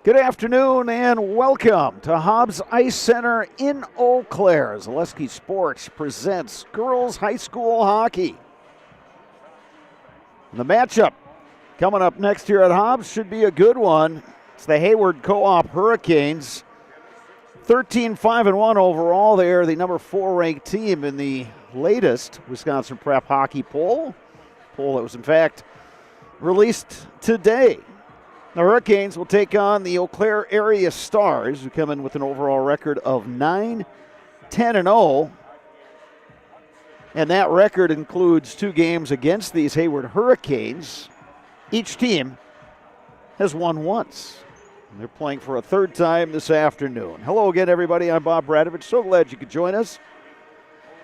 Good afternoon and welcome to Hobbs Ice Center in Eau Claire. Zaleski Sports presents girls high school hockey. And the matchup coming up next here at Hobbs should be a good one. It's the Hayward Co-op Hurricanes. 13-5-1 overall. They are the number 4 ranked team in the latest Wisconsin Prep Hockey poll. Poll that was in fact released today. The Hurricanes will take on the Eau Claire area Stars, who come in with an overall record of 9-10-0. And that record includes 2 games against these Hayward Hurricanes. Each team has won once. And they're playing for a third time this afternoon. Hello again, everybody. I'm Bob Bradovich. So glad you could join us.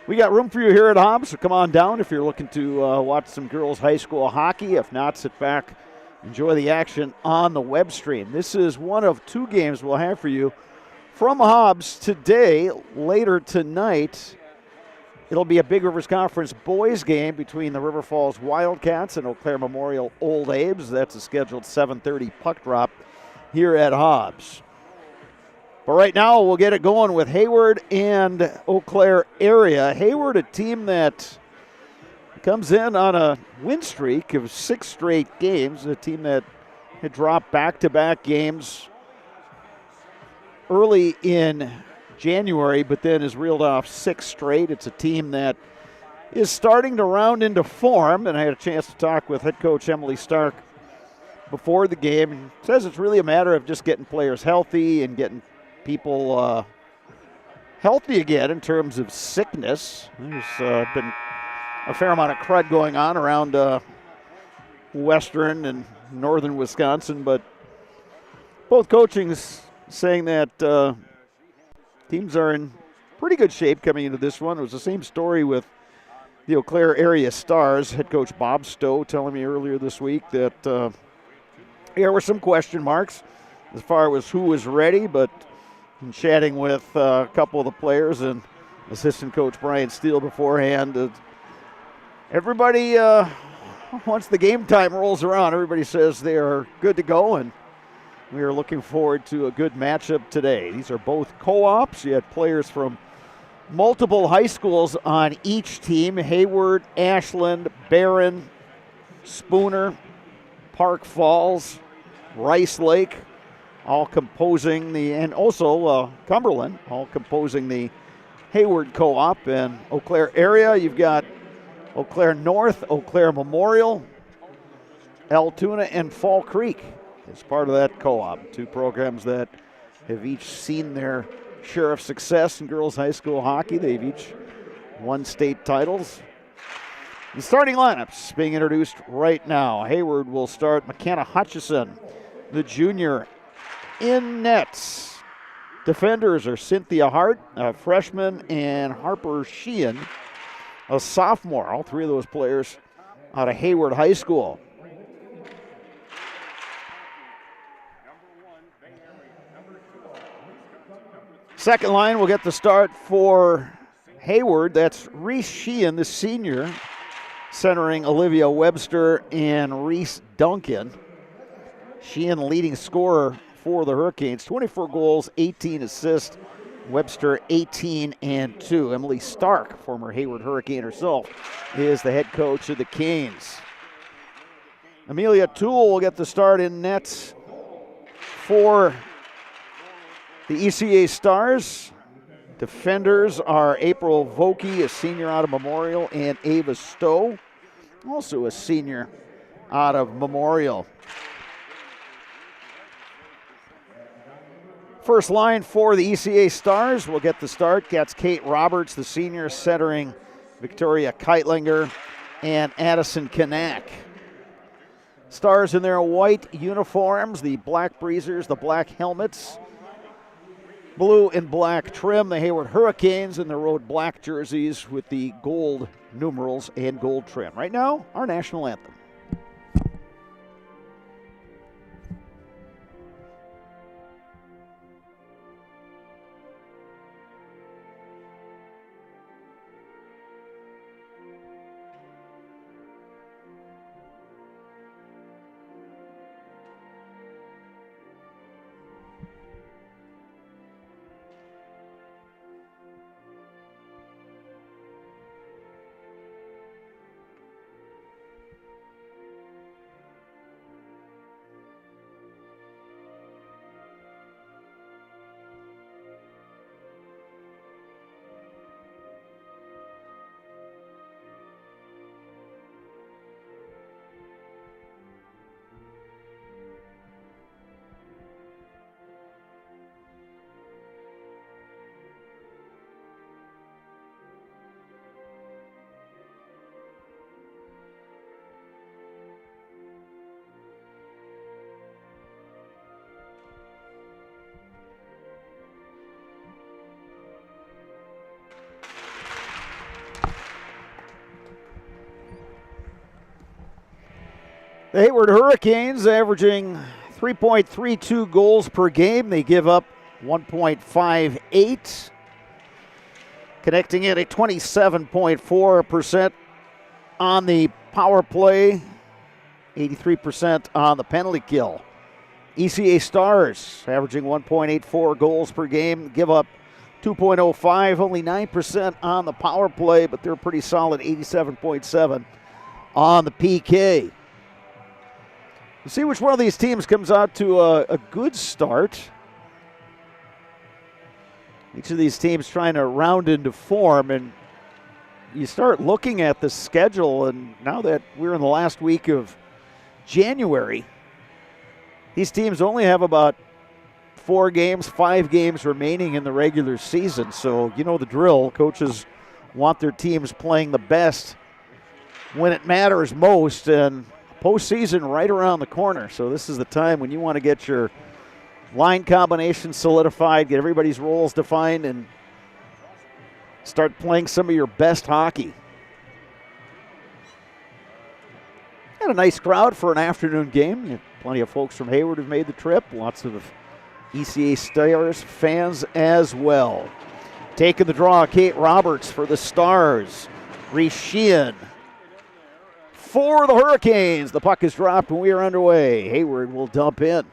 We got room for you here at Hobbs, so come on down if you're looking to watch some girls high school hockey. If not, sit back. Enjoy the action on the web stream. This is one of 2 games we'll have for you from Hobbs today. Later tonight, it'll be a Big Rivers Conference boys game between the River Falls Wildcats and Eau Claire Memorial Old Abe's. That's a scheduled 7:30 puck drop here at Hobbs. But right now, we'll get it going with Hayward and Eau Claire area. Hayward, a team that comes in on a win streak of 6 straight games, a team that had dropped back-to-back games early in January, but then has reeled off 6 straight. It's a team that is starting to round into form, and I had a chance to talk with head coach Emily Stark before the game. And says it's really a matter of just getting players healthy and getting people healthy again in terms of sickness. There's been a fair amount of crud going on around western and northern Wisconsin, but both coaching's saying that teams are in pretty good shape coming into this one. It was the same story with the Eau Claire area Stars. Head coach Bob Stowe telling me earlier this week that there were some question marks as far as who was ready, but in chatting with a couple of the players and assistant coach Brian Steele beforehand, everybody, once the game time rolls around, everybody says they are good to go, and we are looking forward to a good matchup today. These are both co-ops. You had players from multiple high schools on each team: Hayward, Ashland, Barron, Spooner, Park Falls, Rice Lake, all composing and also Cumberland, all composing the Hayward co-op. And Eau Claire area, you've got Eau Claire North, Eau Claire Memorial, Altoona, and Fall Creek as part of that co-op. 2 programs that have each seen their share of success in girls high school hockey. They've each won state titles. The starting lineups being introduced right now. Hayward will start McKenna Hutchison, the junior, in nets. Defenders are Cynthia Hart, a freshman, and Harper Sheehan, a sophomore. All 3 of those players out of Hayward High School. Second line will get the start for Hayward. That's Reese Sheehan, the senior, centering Olivia Webster and Reese Duncan. Sheehan leading scorer for the Hurricanes, 24 goals, 18 assists. Webster 18-2. Emily Stark, former Hayward Hurricane herself, is the head coach of the Canes. Amelia Toole will get the start in nets for the ECA Stars. Defenders are April Vokey, a senior out of Memorial, and Ava Stowe, also a senior out of Memorial. First line for the ECA Stars will get the start. That's Kate Roberts, the senior, centering Victoria Keitlinger and Addison Kanak. Stars in their white uniforms, the black breezers, the black helmets, blue and black trim. The Hayward Hurricanes in their road black jerseys with the gold numerals and gold trim. Right now, our national anthem. The Hayward Hurricanes averaging 3.32 goals per game. They give up 1.58, connecting in at 27.4% on the power play, 83% on the penalty kill. ECA Stars averaging 1.84 goals per game, give up 2.05, only 9% on the power play, but they're pretty solid, 87.7 on the PK. We'll see which one of these teams comes out to a good start. Each of these teams trying to round into form, and you start looking at the schedule, and now that we're in the last week of January, these teams only have about 5 games remaining in the regular season. So you know the drill. Coaches want their teams playing the best when it matters most, and postseason right around the corner. So this is the time when you want to get your line combination solidified, get everybody's roles defined, and start playing some of your best hockey. And a nice crowd for an afternoon game. Plenty of folks from Hayward have made the trip. Lots of ECA Stars fans as well. Taking the draw, Kate Roberts for the Stars. Reese Sheehan for the Hurricanes. The puck is dropped and we are underway. Hayward will dump in.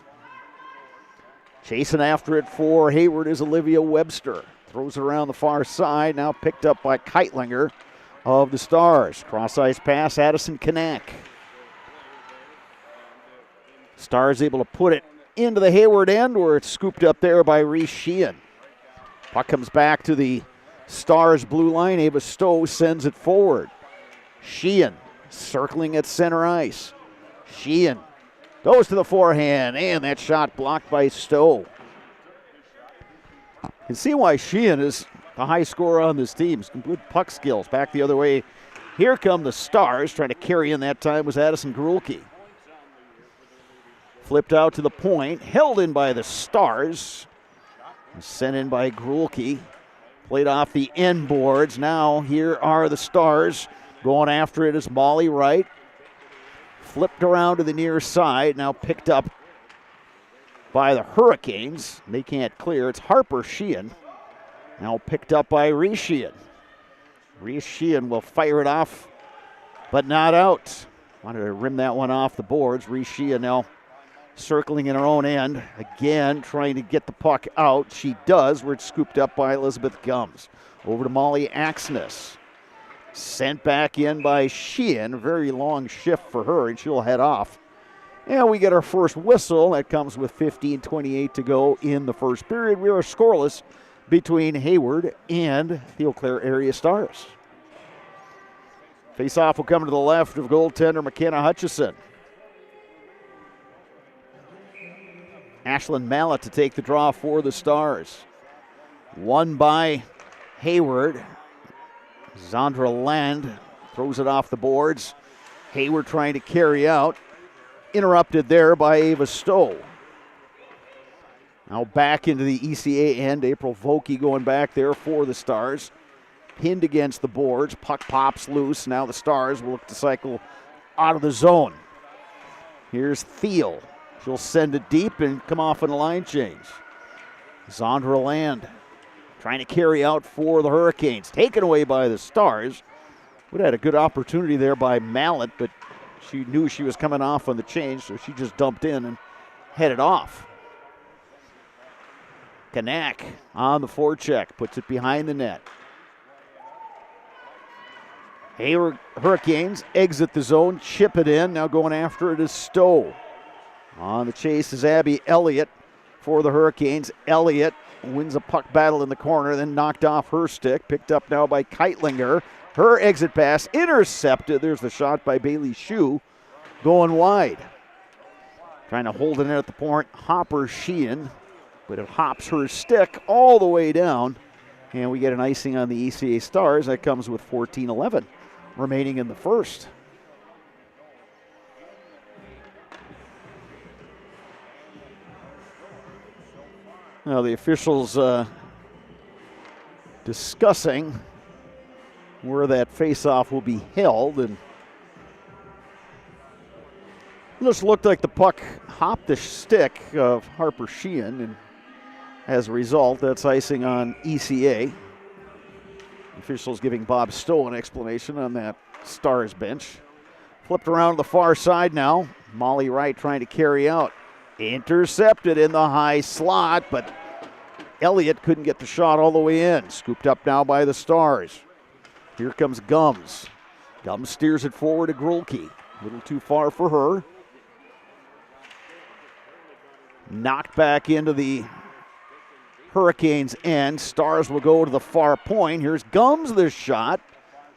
Chasing after it for Hayward is Olivia Webster. Throws it around the far side, now picked up by Keitlinger of the Stars. Cross-ice pass, Addison Kanak. Stars able to put it into the Hayward end where it's scooped up there by Reese Sheehan. Puck comes back to the Stars blue line. Ava Stowe sends it forward. Sheehan circling at center ice. Sheehan goes to the forehand, and that shot blocked by Stowe. You can see why Sheehan is the high scorer on this team. Some good puck skills. Back the other way. Here come the Stars. Trying to carry in that time was Addison Grulke. Flipped out to the point, held in by the Stars. Sent in by Grulke. Played off the end boards. Now here are the Stars. Going after it is Molly Wright. Flipped around to the near side. Now picked up by the Hurricanes. They can't clear. It's Harper Sheehan. Now picked up by Reese Sheehan. Reese Sheehan will fire it off, but not out. Wanted to rim that one off the boards. Reese Sheehan now circling in her own end. Again, trying to get the puck out. She does, where it's scooped up by Elizabeth Gums. Over to Molly Axness. Sent back in by Sheehan. Very long shift for her, and she'll head off. And we get our first whistle. That comes with 15:28 to go in the first period. We are scoreless between Hayward and the Eau Claire area Stars. Face-off will come to the left of goaltender McKenna Hutchison. Ashlyn Mallett to take the draw for the Stars. Won by Hayward. Zandra Land throws it off the boards. Hayward trying to carry out. Interrupted there by Ava Stowe. Now back into the ECA end. April Vokey going back there for the Stars. Pinned against the boards. Puck pops loose. Now the Stars will look to cycle out of the zone. Here's Thiel. She'll send it deep and come off on a line change. Zandra Land trying to carry out for the Hurricanes. Taken away by the Stars. Would have had a good opportunity there by Mallett, but she knew she was coming off on the change, so she just dumped in and headed off. Kanak on the forecheck, puts it behind the net. Hayward Hurricanes exit the zone, chip it in. Now going after it is Stowe. On the chase is Abby Elliott for the Hurricanes. Elliott wins a puck battle in the corner, then knocked off her stick. Picked up now by Keitlinger. Her exit pass intercepted. There's the shot by Bailey Shue going wide. Trying to hold it in at the point. Hopper Sheehan, but it hops her stick all the way down. And we get an icing on the ECA Stars. That comes with 14:11 remaining in the first. Now the officials discussing where that faceoff will be held, and Just looked like the puck hopped the stick of Harper Sheehan, and as a result, that's icing on ECA. Officials giving Bob Stowe an explanation on that Stars bench. Flipped around to the far side now. Molly Wright trying to carry out. Intercepted in the high slot, but Elliott couldn't get the shot all the way in. Scooped up now by the Stars. Here comes Gums. Gums steers it forward to Grulke. A little too far for her. Knocked back into the Hurricanes' end. Stars will go to the far point. Here's Gums, the shot.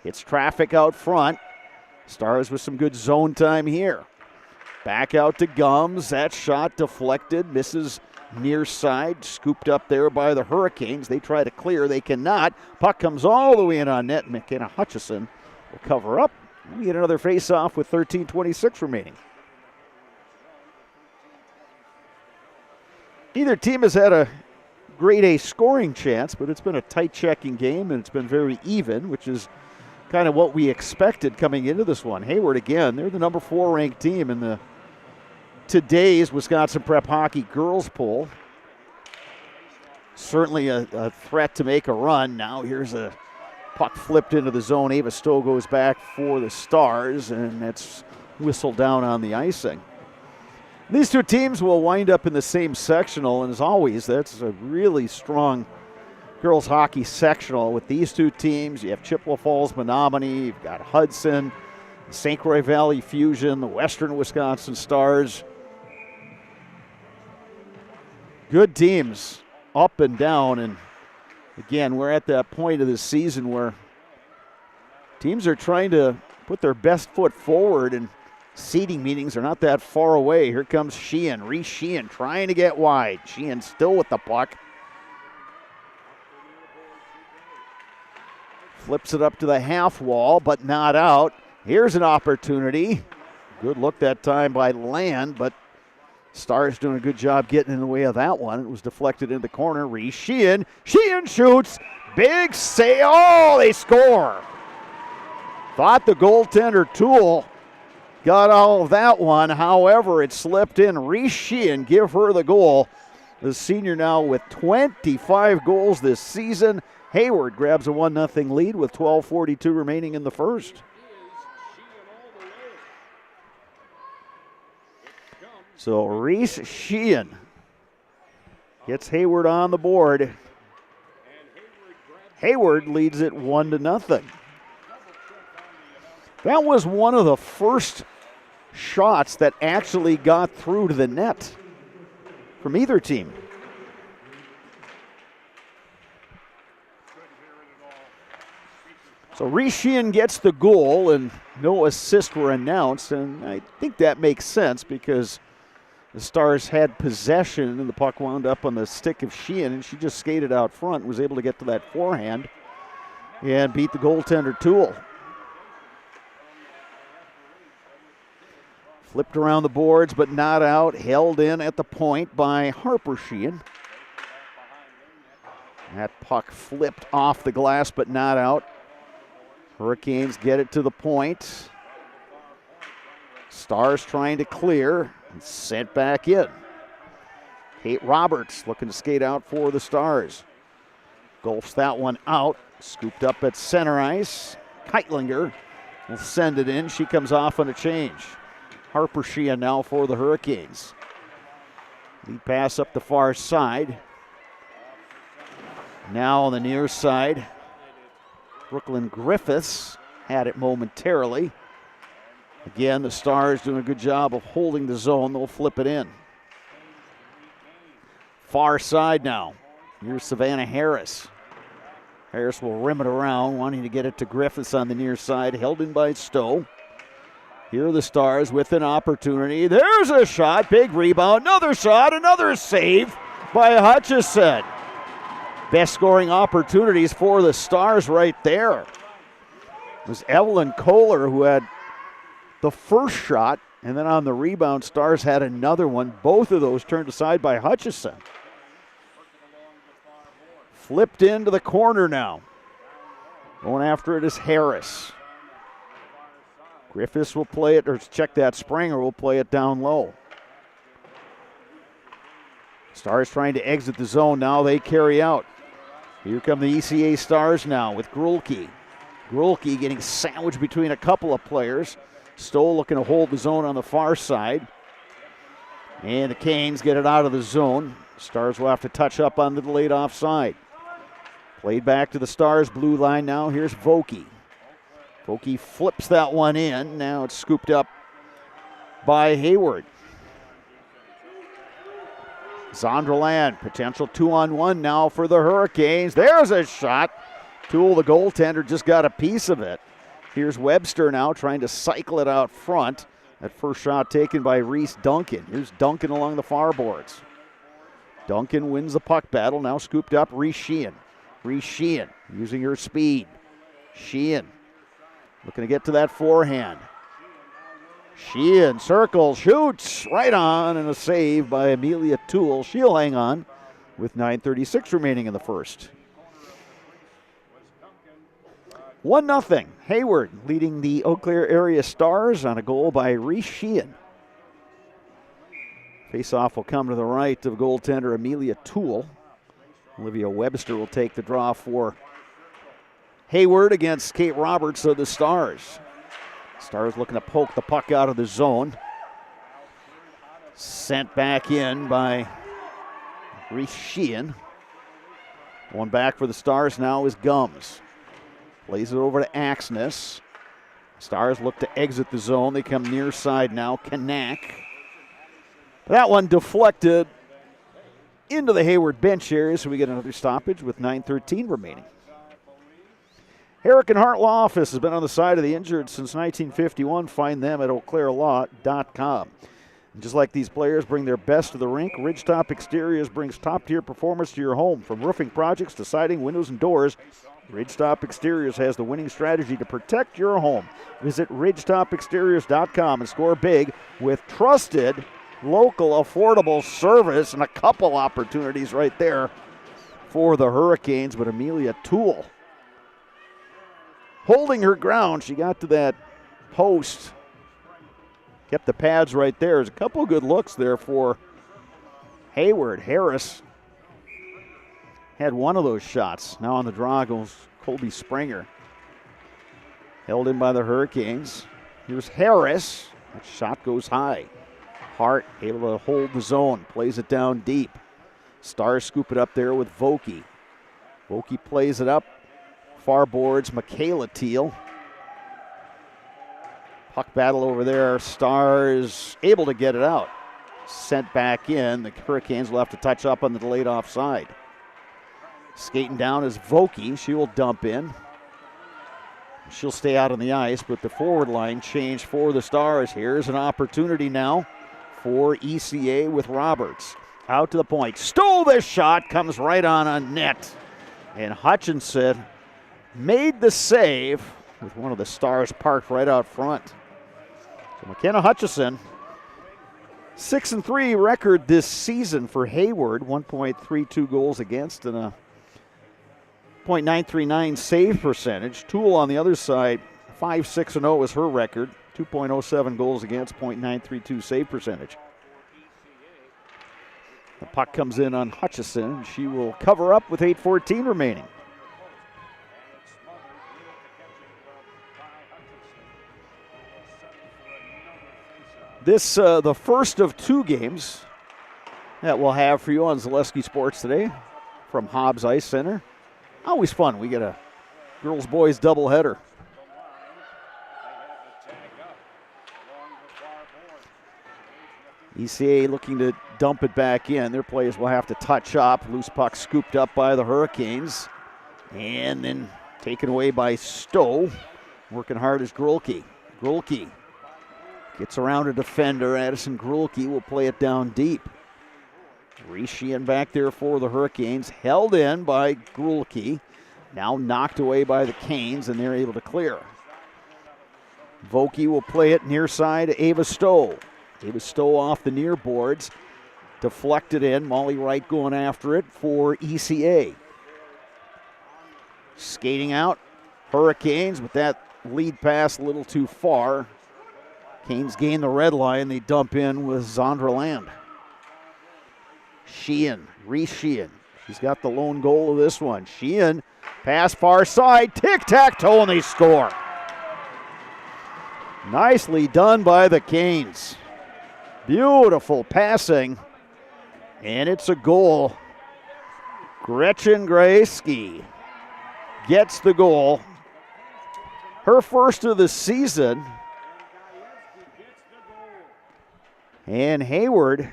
It's traffic out front. Stars with some good zone time here. Back out to Gums. That shot deflected. Misses near side. Scooped up there by the Hurricanes. They try to clear. They cannot. Puck comes all the way in on net. McKenna Hutchison will cover up. We get another face-off with 13:26 remaining. Neither team has had a grade A scoring chance, but it's been a tight checking game, and it's been very even, which is kind of what we expected coming into this one. Hayward, again, they're the number 4 ranked team in the today's Wisconsin Prep Hockey Girls Poll. Certainly a threat to make a run. Now here's a puck flipped into the zone. Ava Stowe goes back for the Stars, and that's whistled down on the icing. These two teams will wind up in the same sectional, and as always, that's a really strong girls hockey sectional with these two teams. You have Chippewa Falls, Menominee, you've got Hudson, St. Croix Valley Fusion, the Western Wisconsin Stars. Good teams up and down, and again, we're at that point of the season where teams are trying to put their best foot forward, and seeding meetings are not that far away. Here comes Sheehan, Reese Sheehan trying to get wide. Sheehan still with the puck. Flips it up to the half wall, but not out. Here's an opportunity. Good look that time by Land, but Stars doing a good job getting in the way of that one. It was deflected in the corner. Reese Sheehan. Sheehan shoots. Big save. Oh, they score. Thought the goaltender Toole got all of that one. However, it slipped in. Reese Sheehan give her the goal. The senior now with 25 goals this season. Hayward grabs a 1-0 lead with 12:42 remaining in the first. So Reese Sheehan gets Hayward on the board. Hayward leads it 1-0. That was one of the first shots that actually got through to the net from either team. So Reese Sheehan gets the goal, and no assists were announced, and I think that makes sense because the Stars had possession, and the puck wound up on the stick of Sheehan, and she just skated out front and was able to get to that forehand and beat the goaltender Toole. Flipped around the boards, but not out. Held in at the point by Harper Sheehan. That puck flipped off the glass, but not out. Hurricanes get it to the point. Stars trying to clear and sent back in. Kate Roberts looking to skate out for the Stars. Golfs that one out. Scooped up at center ice. Keitlinger will send it in. She comes off on a change. Harper Sheehan now for the Hurricanes. Lead pass up the far side. Now on the near side, Brooklyn Griffiths had it momentarily. Again, the Stars doing a good job of holding the zone. They'll flip it in. Far side now. Here's Savannah Harris. Harris will rim it around, wanting to get it to Griffiths on the near side. Held in by Stowe. Here are the Stars with an opportunity. There's a shot. Big rebound. Another shot. Another save by Hutchison. Best scoring opportunities for the Stars right there. It was Evelyn Kohler who had the first shot, and then on the rebound, Stars had another one. Both of those turned aside by Hutchison. Flipped into the corner now. Going after it is Harris. Griffiths will play it, or check that. Springer will play it down low. Stars trying to exit the zone. Now they carry out. Here come the ECA Stars now with Grulke. Grulke getting sandwiched between a couple of players. Stoll looking to hold the zone on the far side. And the Canes get it out of the zone. Stars will have to touch up on the delayed offside. Played back to the Stars blue line now. Here's Vokey. Vokey flips that one in. Now it's scooped up by Hayward. Zonderland, potential 2-on-1 now for the Hurricanes. There's a shot. Toole, the goaltender, just got a piece of it. Here's Webster now trying to cycle it out front. That first shot taken by Reese Duncan. Here's Duncan along the far boards. Duncan wins the puck battle, now scooped up Reese Sheehan. Reese Sheehan using her speed. Sheehan looking to get to that forehand. Sheehan circles, shoots right on, and a save by Amelia Toole. She'll hang on with 9:36 remaining in the first. 1-0. Hayward leading the Eau Claire area Stars on a goal by Reese Sheehan. Faceoff will come to the right of goaltender Amelia Toole. Olivia Webster will take the draw for Hayward against Kate Roberts of the Stars. Stars looking to poke the puck out of the zone. Sent back in by Reese Sheehan. One back for the Stars now is Gums. Plays it over to Axness. Stars look to exit the zone. They come near side now. Kanak. That one deflected into the Hayward bench area, so we get another stoppage with 9:13 remaining. Herrick and Hart Law Office has been on the side of the injured since 1951. Find them at eauclairlaw.com. And just like these players bring their best to the rink, Ridgetop Exteriors brings top-tier performance to your home. From roofing projects to siding, windows, and doors, Ridgetop Exteriors has the winning strategy to protect your home. Visit ridgetopexteriors.com and score big with trusted, local, affordable service, and a couple opportunities right there for the Hurricanes. But Amelia Toole holding her ground. She got to that post, kept the pads right there. There's a couple of good looks there for Hayward. Harris had one of those shots. Now on the draw goes Colby Springer. Held in by the Hurricanes. Here's Harris. That shot goes high. Hart able to hold the zone. Plays it down deep. Stars scoop it up there with Vokey. Vokey plays it up. Far boards, Michaela Teal. Puck battle over there. Stars able to get it out. Sent back in. The Hurricanes will have to touch up on the delayed offside. Skating down is Vokey. She will dump in. She'll stay out on the ice, but the forward line changed for the Stars. Here's an opportunity now for ECA with Roberts. Out to the point. Stole this shot. Comes right on net. And Hutchinson made the save with one of the Stars parked right out front. So McKenna Hutchison, 6-3 record this season for Hayward, 1.32 goals against and a .939 save percentage. Toole on the other side, 5-6-0 is her record, 2.07 goals against, .932 save percentage. The puck comes in on Hutchison. She will cover up with 8:14 remaining. This, the first of two games that we'll have for you on Zaleski Sports today from Hobbs Ice Center. Always fun. We get a girls-boys doubleheader. ECA looking to dump it back in. Their players will have to touch up. Loose puck scooped up by the Hurricanes. And then taken away by Stowe. Working hard is Grulke. Grulke gets around a defender. Addison Grulke will play it down deep. Reese Sheehan back there for the Hurricanes. Held in by Grulke. Now knocked away by the Canes, and they're able to clear. Vokey will play it near side to Ava Stowe. Ava Stowe off the near boards. Deflected in. Molly Wright going after it for ECA. Skating out. Hurricanes, but that lead pass a little too far. Canes gain the red line. They dump in with Zonderland. Sheehan, Reese Sheehan. She's got the lone goal of this one. Sheehan, pass far side, tic-tac-toe, and they score. Nicely done by the Canes. Beautiful passing, and it's a goal. Gretchen Grayski gets the goal. Her first of the season. And Hayward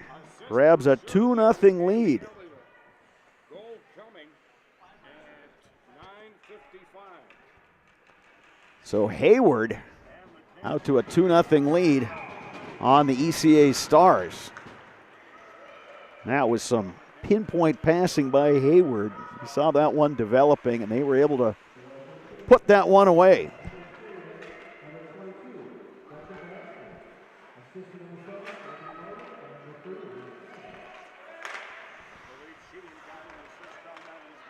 grabs a 2-0 lead. So Hayward out to a 2-0 lead on the ECA Stars. That was some pinpoint passing by Hayward. You saw that one developing, and they were able to put that one away.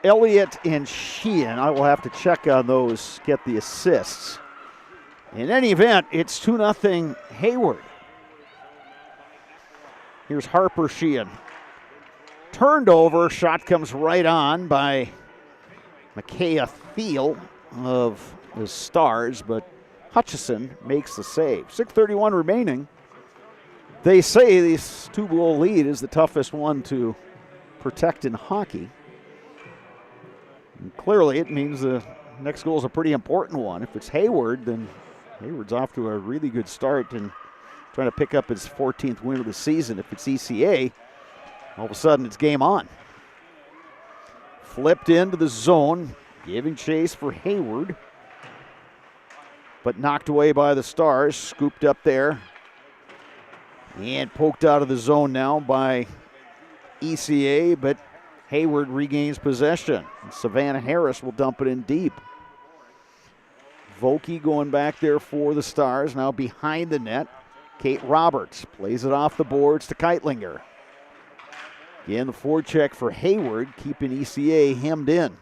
Elliott and Sheehan, I will have to check on those, get the assists. In any event, it's 2-0 Hayward. Here's Harper Sheehan. Turned over, shot comes right on by Micaiah Thiel of the Stars, but Hutchison makes the save. 6:31 remaining. They say this 2-goal lead is the toughest one to protect in hockey. And clearly, it means the next goal is a pretty important one. If it's Hayward, then Hayward's off to a really good start and trying to pick up his 14th win of the season. If it's ECA, all of a sudden it's game on. Flipped into the zone, giving chase for Hayward, but knocked away by the Stars. Scooped up there and poked out of the zone now by ECA, but Hayward regains possession. Savannah Harris will dump it in deep. Vokey going back there for the Stars, now behind the net. Kate Roberts plays it off the boards to Keitlinger. Again, the forecheck for Hayward, keeping ECA hemmed in.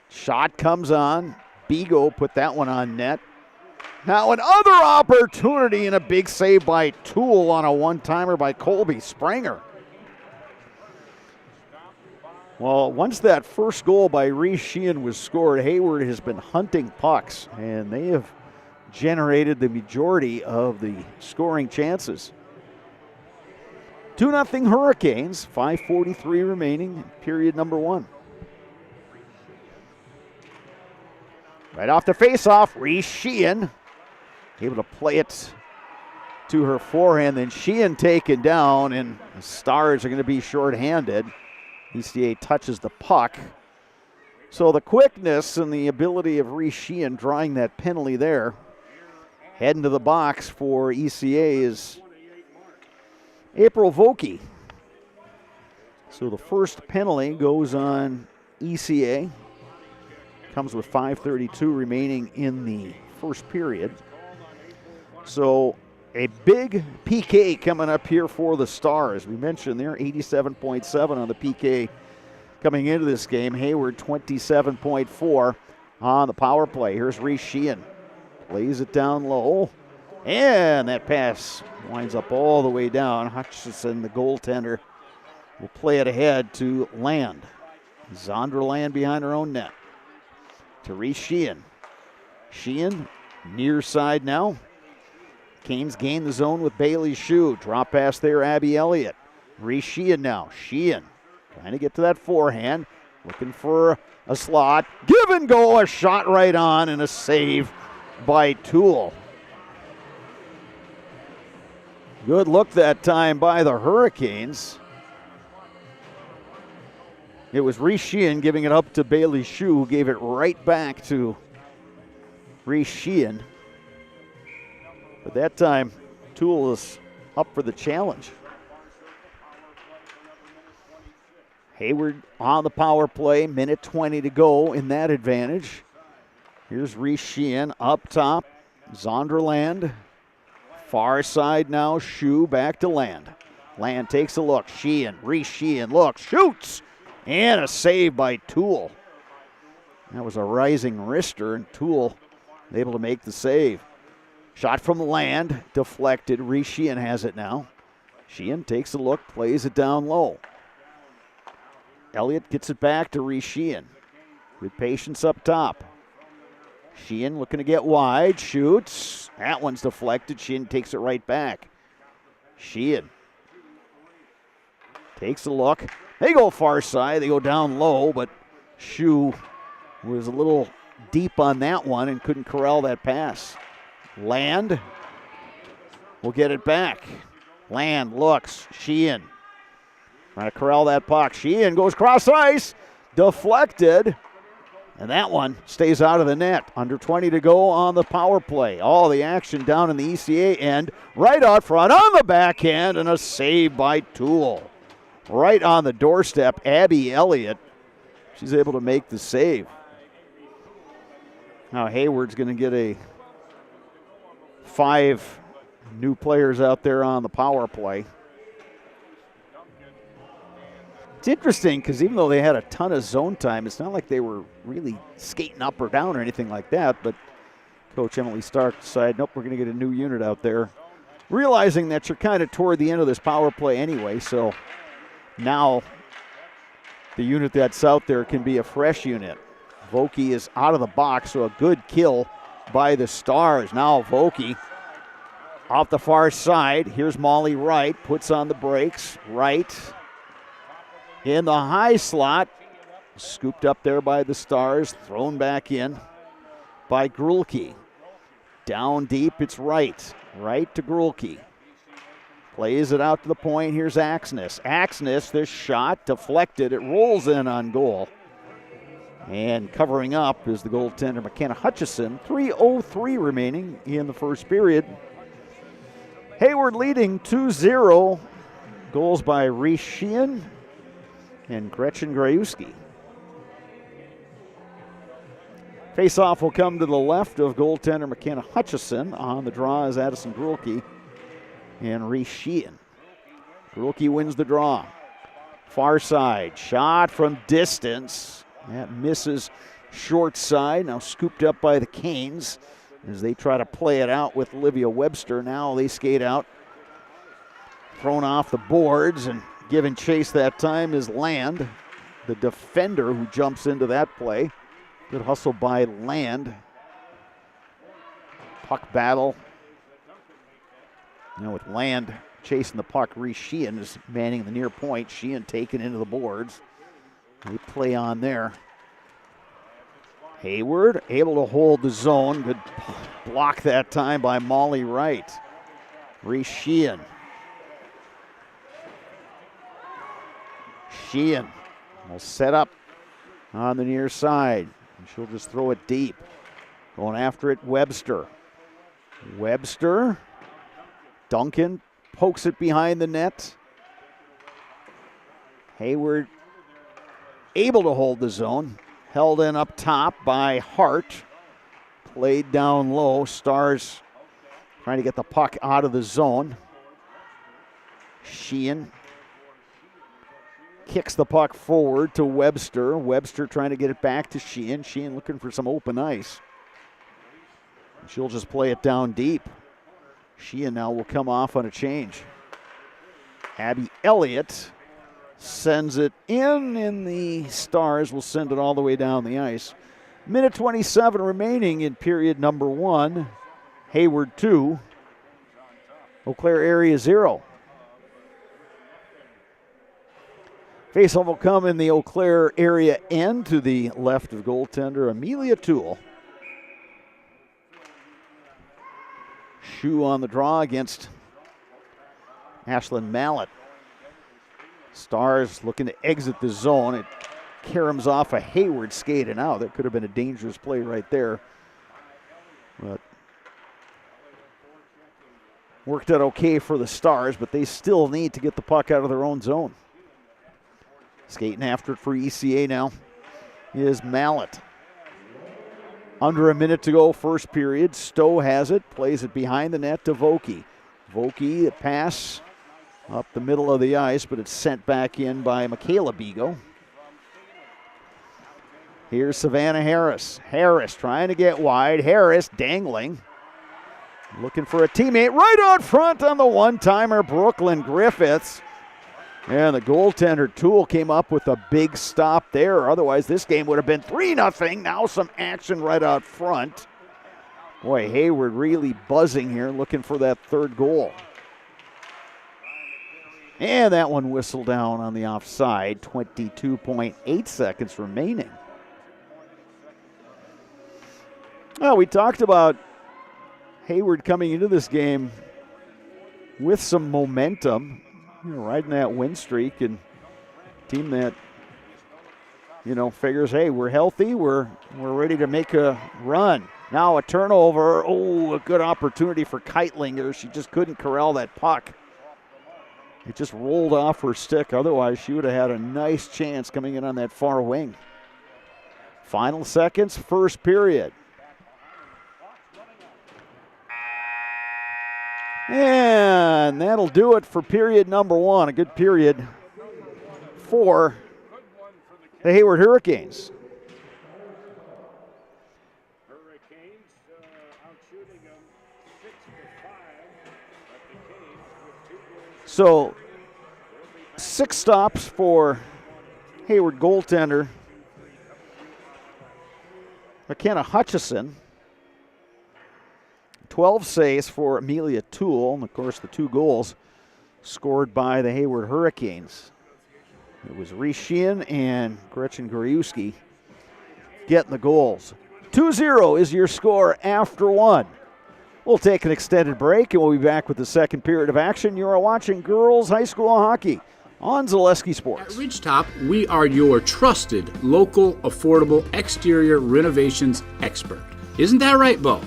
Shot comes on. Bigo put that one on net. Now another opportunity and a big save by Toole on a one-timer by Colby Springer. Well, once that first goal by Reese Sheehan was scored, Hayward has been hunting pucks, and they have generated the majority of the scoring chances. 2-0 Hurricanes, 5:43 remaining, period number 1. Right off the faceoff, Reese Sheehan able to play it to her forehand, then Sheehan taken down, and the Stars are going to be shorthanded. ECA touches the puck. So the quickness and the ability of Reese Sheehan drawing that penalty there. Heading to the box for ECA is April Vokey. So the first penalty goes on ECA. Comes with 5:32 remaining in the first period. So a big PK coming up here for the Stars. We mentioned they're 87.7 on the PK coming into this game. Hayward 27.4 on the power play. Here's Reese Sheehan. Plays it down low. And that pass winds up all the way down. Hutchison, the goaltender, will play it ahead to Land. Zonderland behind her own net. To Reese Sheehan. Sheehan near side now. Canes gain the zone with Bailey Shue. Drop pass there, Abby Elliott. Reese Sheehan now. Sheehan trying to get to that forehand. Looking for a slot. Give and go. A shot right on and a save by Toole. Good look that time by the Hurricanes. It was Reese Sheehan giving it up to Bailey Shue, who gave it right back to Reese Sheehan. But that time, Toole is up for the challenge. Hayward on the power play, minute 20 to go in that advantage. Here's Reese Sheehan up top. Zonderland, far side now, Shue back to Land. Land takes a look, Sheehan, Reese Sheehan looks, shoots, and a save by Toole. That was a rising wrister, and Toole able to make the save. Shot from Land, deflected. Reese Sheehan has it now. Sheehan takes a look, plays it down low. Elliott gets it back to Reese Sheehan. Good patience up top. Sheehan looking to get wide, shoots. That one's deflected. Sheehan takes it right back. Sheehan takes a look. They go far side. They go down low, but Shu was a little deep on that one and couldn't corral that pass. Land will get it back. Land looks. Sheehan trying to corral that puck. Sheehan goes cross ice. Deflected. And that one stays out of the net. Under 20 to go on the power play. All the action down in the ECA end. Right out front on the backhand, and a save by Toole. Right on the doorstep, Abby Elliott. She's able to make the save. Now Hayward's going to get 5 new players out there on the power play. It's interesting because even though they had a ton of zone time, it's not like they were really skating up or down or anything like that. But Coach Emily Stark decided, nope, we're going to get a new unit out there. Realizing that you're kind of toward the end of this power play anyway, so now the unit that's out there can be a fresh unit. Vokey is out of the box, so a good kill by the Stars. Now Vokey off the far side. Here's Molly Wright, puts on the brakes. Wright in the high slot, scooped up there by the Stars, thrown back in by Grulke. Down deep, it's Wright. Right to Grulke. Plays it out to the point. Here's Axness. Axness, this shot deflected. It rolls in on goal. And covering up is the goaltender, McKenna Hutchison. 3:03 remaining in the first period. Hayward leading 2-0. Goals by Reese Sheehan and Gretchen Grajewski. Face-off will come to the left of goaltender McKenna Hutchison. On the draw is Addison Grulke and Reese Sheehan. Grulke wins the draw. Far side, shot from distance. That misses short side. Now scooped up by the Canes as they try to play it out with Olivia Webster. Now they skate out. Thrown off the boards and given chase that time is Land, the defender who jumps into that play. Good hustle by Land. Puck battle. With Land chasing the puck, Reese Sheehan is manning the near point. Sheehan taken into the boards. They play on there. Hayward able to hold the zone. Good block that time by Molly Wright. Reese Sheehan. Sheehan will set up on the near side. And she'll just throw it deep. Going after it, Webster. Webster. Duncan pokes it behind the net. Hayward able to hold the zone. Held in up top by Hart. Played down low. Stars trying to get the puck out of the zone. Sheehan kicks the puck forward to Webster. Webster trying to get it back to Sheehan. Sheehan looking for some open ice. She'll just play it down deep. Sheehan now will come off on a change. Abby Elliott sends it in, and the Stars will send it all the way down the ice. Minute 27 remaining in period number 1. Hayward 2. Eau Claire area 0. Faceoff will come in the Eau Claire area end to the left of goaltender Amelia Toole. Shu on the draw against Ashlyn Mallett. Stars looking to exit the zone. It caroms off a Hayward skate and out. That could have been a dangerous play right there. But worked out okay for the Stars, but they still need to get the puck out of their own zone. Skating after it for ECA now is Mallett. Under a minute to go, first period. Stowe has it, plays it behind the net to Vokey. Vokey, a pass up the middle of the ice, but it's sent back in by Michaela Bigo. Here's Savannah Harris. Harris trying to get wide. Harris dangling. Looking for a teammate right out front on the one-timer, Brooklyn Griffiths. And the goaltender, Toole, came up with a big stop there. Otherwise, this game would have been 3-0. Now some action right out front. Boy, Hayward really buzzing here, looking for that third goal. And that one whistled down on the offside. 22.8 seconds remaining. Well, we talked about Hayward coming into this game with some momentum, riding that win streak, and team that, figures, hey, we're healthy, we're ready to make a run. Now a turnover. Oh, a good opportunity for Keitlinger. She just couldn't corral that puck. It just rolled off her stick. Otherwise, she would have had a nice chance coming in on that far wing. Final seconds, first period. And that'll do it for period number one. A good period for the Hayward Hurricanes. So 6 stops for Hayward goaltender McKenna Hutchison. 12 saves for Amelia Toole, and of course the 2 goals scored by the Hayward Hurricanes. It was Reese Sheehan and Gretchen Goriewski getting the goals. 2-0 is your score after 1. We'll take an extended break, and we'll be back with the second period of action. You are watching girls high school hockey on Zaleski Sports. At Ridgetop, we are your trusted, local, affordable exterior renovations expert. Isn't that right, Bo?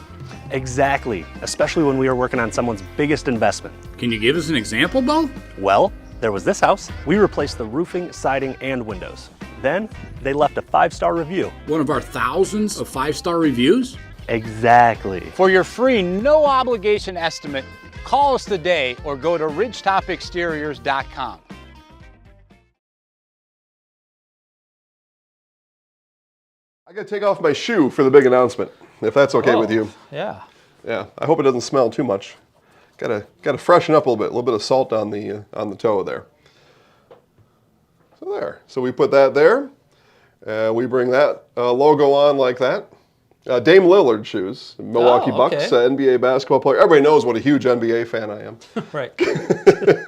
Exactly, especially when we are working on someone's biggest investment. Can you give us an example, Bo? Well, there was this house. We replaced the roofing, siding, and windows. Then, they left a 5-star review. One of our thousands of 5-star reviews? Exactly. For your free, no-obligation estimate, call us today or go to ridgetopexteriors.com. I got to take off my shoe for the big announcement, if that's okay with you. Yeah. Yeah. I hope it doesn't smell too much. Got to freshen up a little bit of salt on the toe there. So there. So we put that there. We bring that logo on like that. Dame Lillard shoes, Milwaukee Bucks, NBA basketball player. Everybody knows what a huge NBA fan I am. Right. Here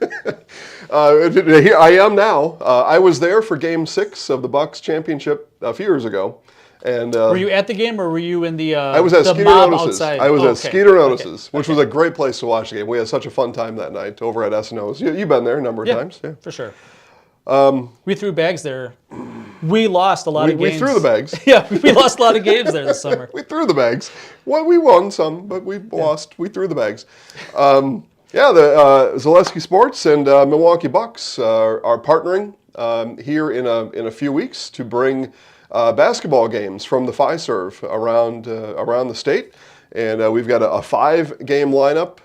I am now. I was there for Game 6 of the Bucks championship a few years ago. And were you at the game, or were you in the I was at Skeeter Notices. Outside? I was at Skeeter Notices, which was a great place to watch the game. We had such a fun time that night over at S&O's. You've been there a number of times. Yeah, for sure. We threw bags there. We lost a lot of games. We threw the bags. Yeah, we lost a lot of games there this summer. We threw the bags. Well, we won some, but we lost. We threw the bags. The Zaleski Sports and Milwaukee Bucks are partnering here in a few weeks to bring basketball games from the Fiserv around the state, and we've got a 5-game lineup.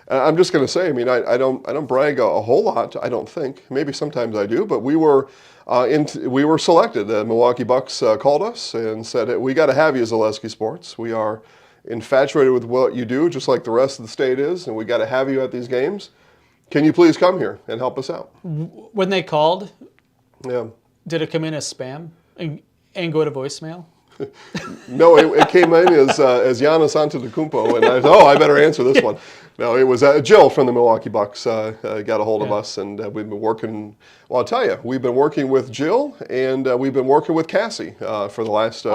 I'm just going to say, I mean, I don't brag a whole lot. I don't think. Maybe sometimes I do, but we were selected. The Milwaukee Bucks called us and said, hey, we got to have you, Zaleski Sports. We are infatuated with what you do, just like the rest of the state is, and we got to have you at these games. Can you please come here and help us out? When they called, yeah, did it come in as spam and go to voicemail? No, it came in as Giannis Antetokounmpo, and I thought, I better answer this one. No, it was Jill from the Milwaukee Bucks got a hold of us, and we've been working. Well, I'll tell you, we've been working with Jill, and we've been working with Cassie for the last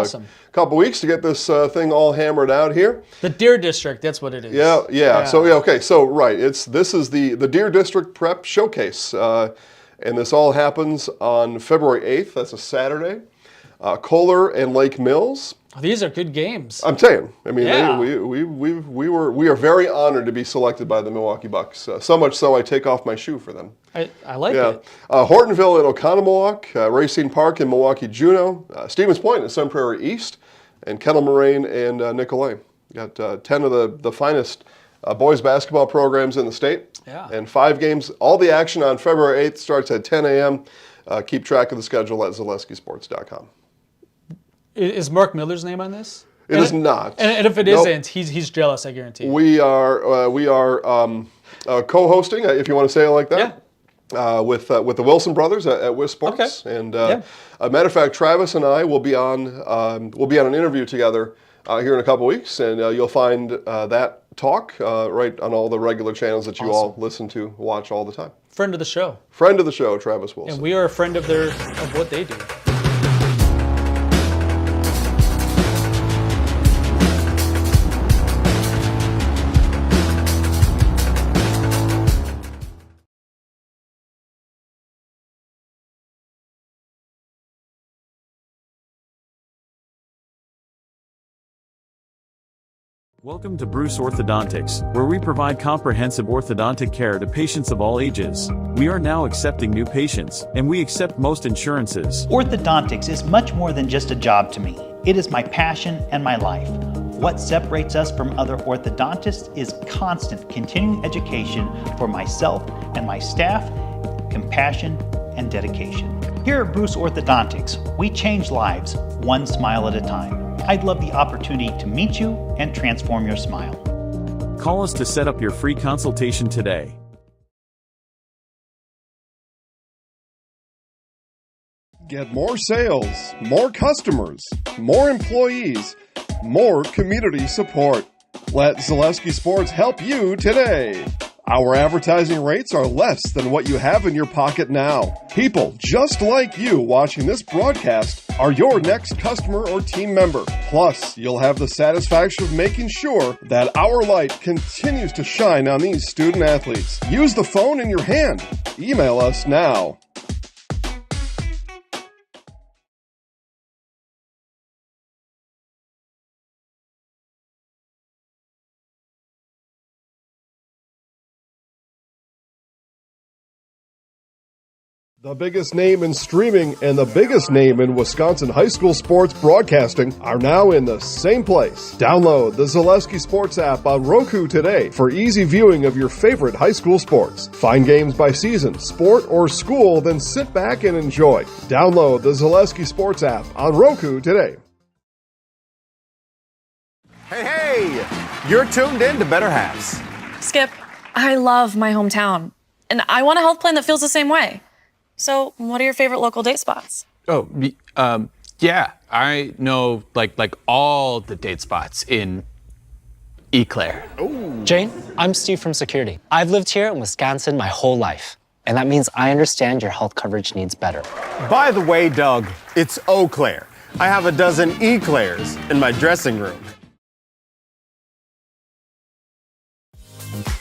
couple weeks to get this thing all hammered out here. The Deer District, that's what it is. Yeah. So okay, so right, this is the Deer District Prep Showcase, and this all happens on February 8th. That's a Saturday. Kohler and Lake Mills. Oh, these are good games. I'm saying. I mean, we are very honored to be selected by the Milwaukee Bucks. So much so, I take off my shoe for them. I like it. Hortonville at Oconomowoc, Racine Park in Milwaukee Juneau, Stevens Point in Sun Prairie East, and Kettle Moraine and Nicolay. Got 10 of the finest boys basketball programs in the state. Yeah. And 5 games. All the action on February 8th starts at 10 a.m. Keep track of the schedule at ZaleskiSports.com. Is Mark Miller's name on this? It is not. And if it Nope. isn't, he's jealous, I guarantee. We are co-hosting, if you want to say it like that, with the Wilson brothers at WIAA Sports. Okay. And a matter of fact, Travis and I will be on an interview together here in a couple weeks, and you'll find that talk right on all the regular channels that you all listen to, watch all the time. Friend of the show. Friend of the show, Travis Wilson. And we are a friend of what they do. Welcome to Bruce Orthodontics, where we provide comprehensive orthodontic care to patients of all ages. We are now accepting new patients, and we accept most insurances. Orthodontics is much more than just a job to me. It is my passion and my life. What separates us from other orthodontists is constant continuing education for myself and my staff, compassion, and dedication. Here at Bruce Orthodontics, we change lives one smile at a time. I'd love the opportunity to meet you and transform your smile. Call us to set up your free consultation today. Get more sales, more customers, more employees, more community support. Let Zaleski Sports help you today. Our advertising rates are less than what you have in your pocket now. People just like you watching this broadcast are your next customer or team member. Plus, you'll have the satisfaction of making sure that our light continues to shine on these student athletes. Use the phone in your hand. Email us now. The biggest name in streaming and the biggest name in Wisconsin high school sports broadcasting are now in the same place. Download the Zaleski Sports app on Roku today for easy viewing of your favorite high school sports. Find games by season, sport, or school, then sit back and enjoy. Download the Zaleski Sports app on Roku today. Hey, you're tuned in to Better Halves. Skip, I love my hometown, and I want a health plan that feels the same way. So, what are your favorite local date spots? Oh, yeah, I know like all the date spots in Eau Claire. Ooh. Jane, I'm Steve from Security. I've lived here in Wisconsin my whole life, and that means I understand your health coverage needs better. By the way, Doug, it's Eau Claire. I have a dozen Eclairs in my dressing room.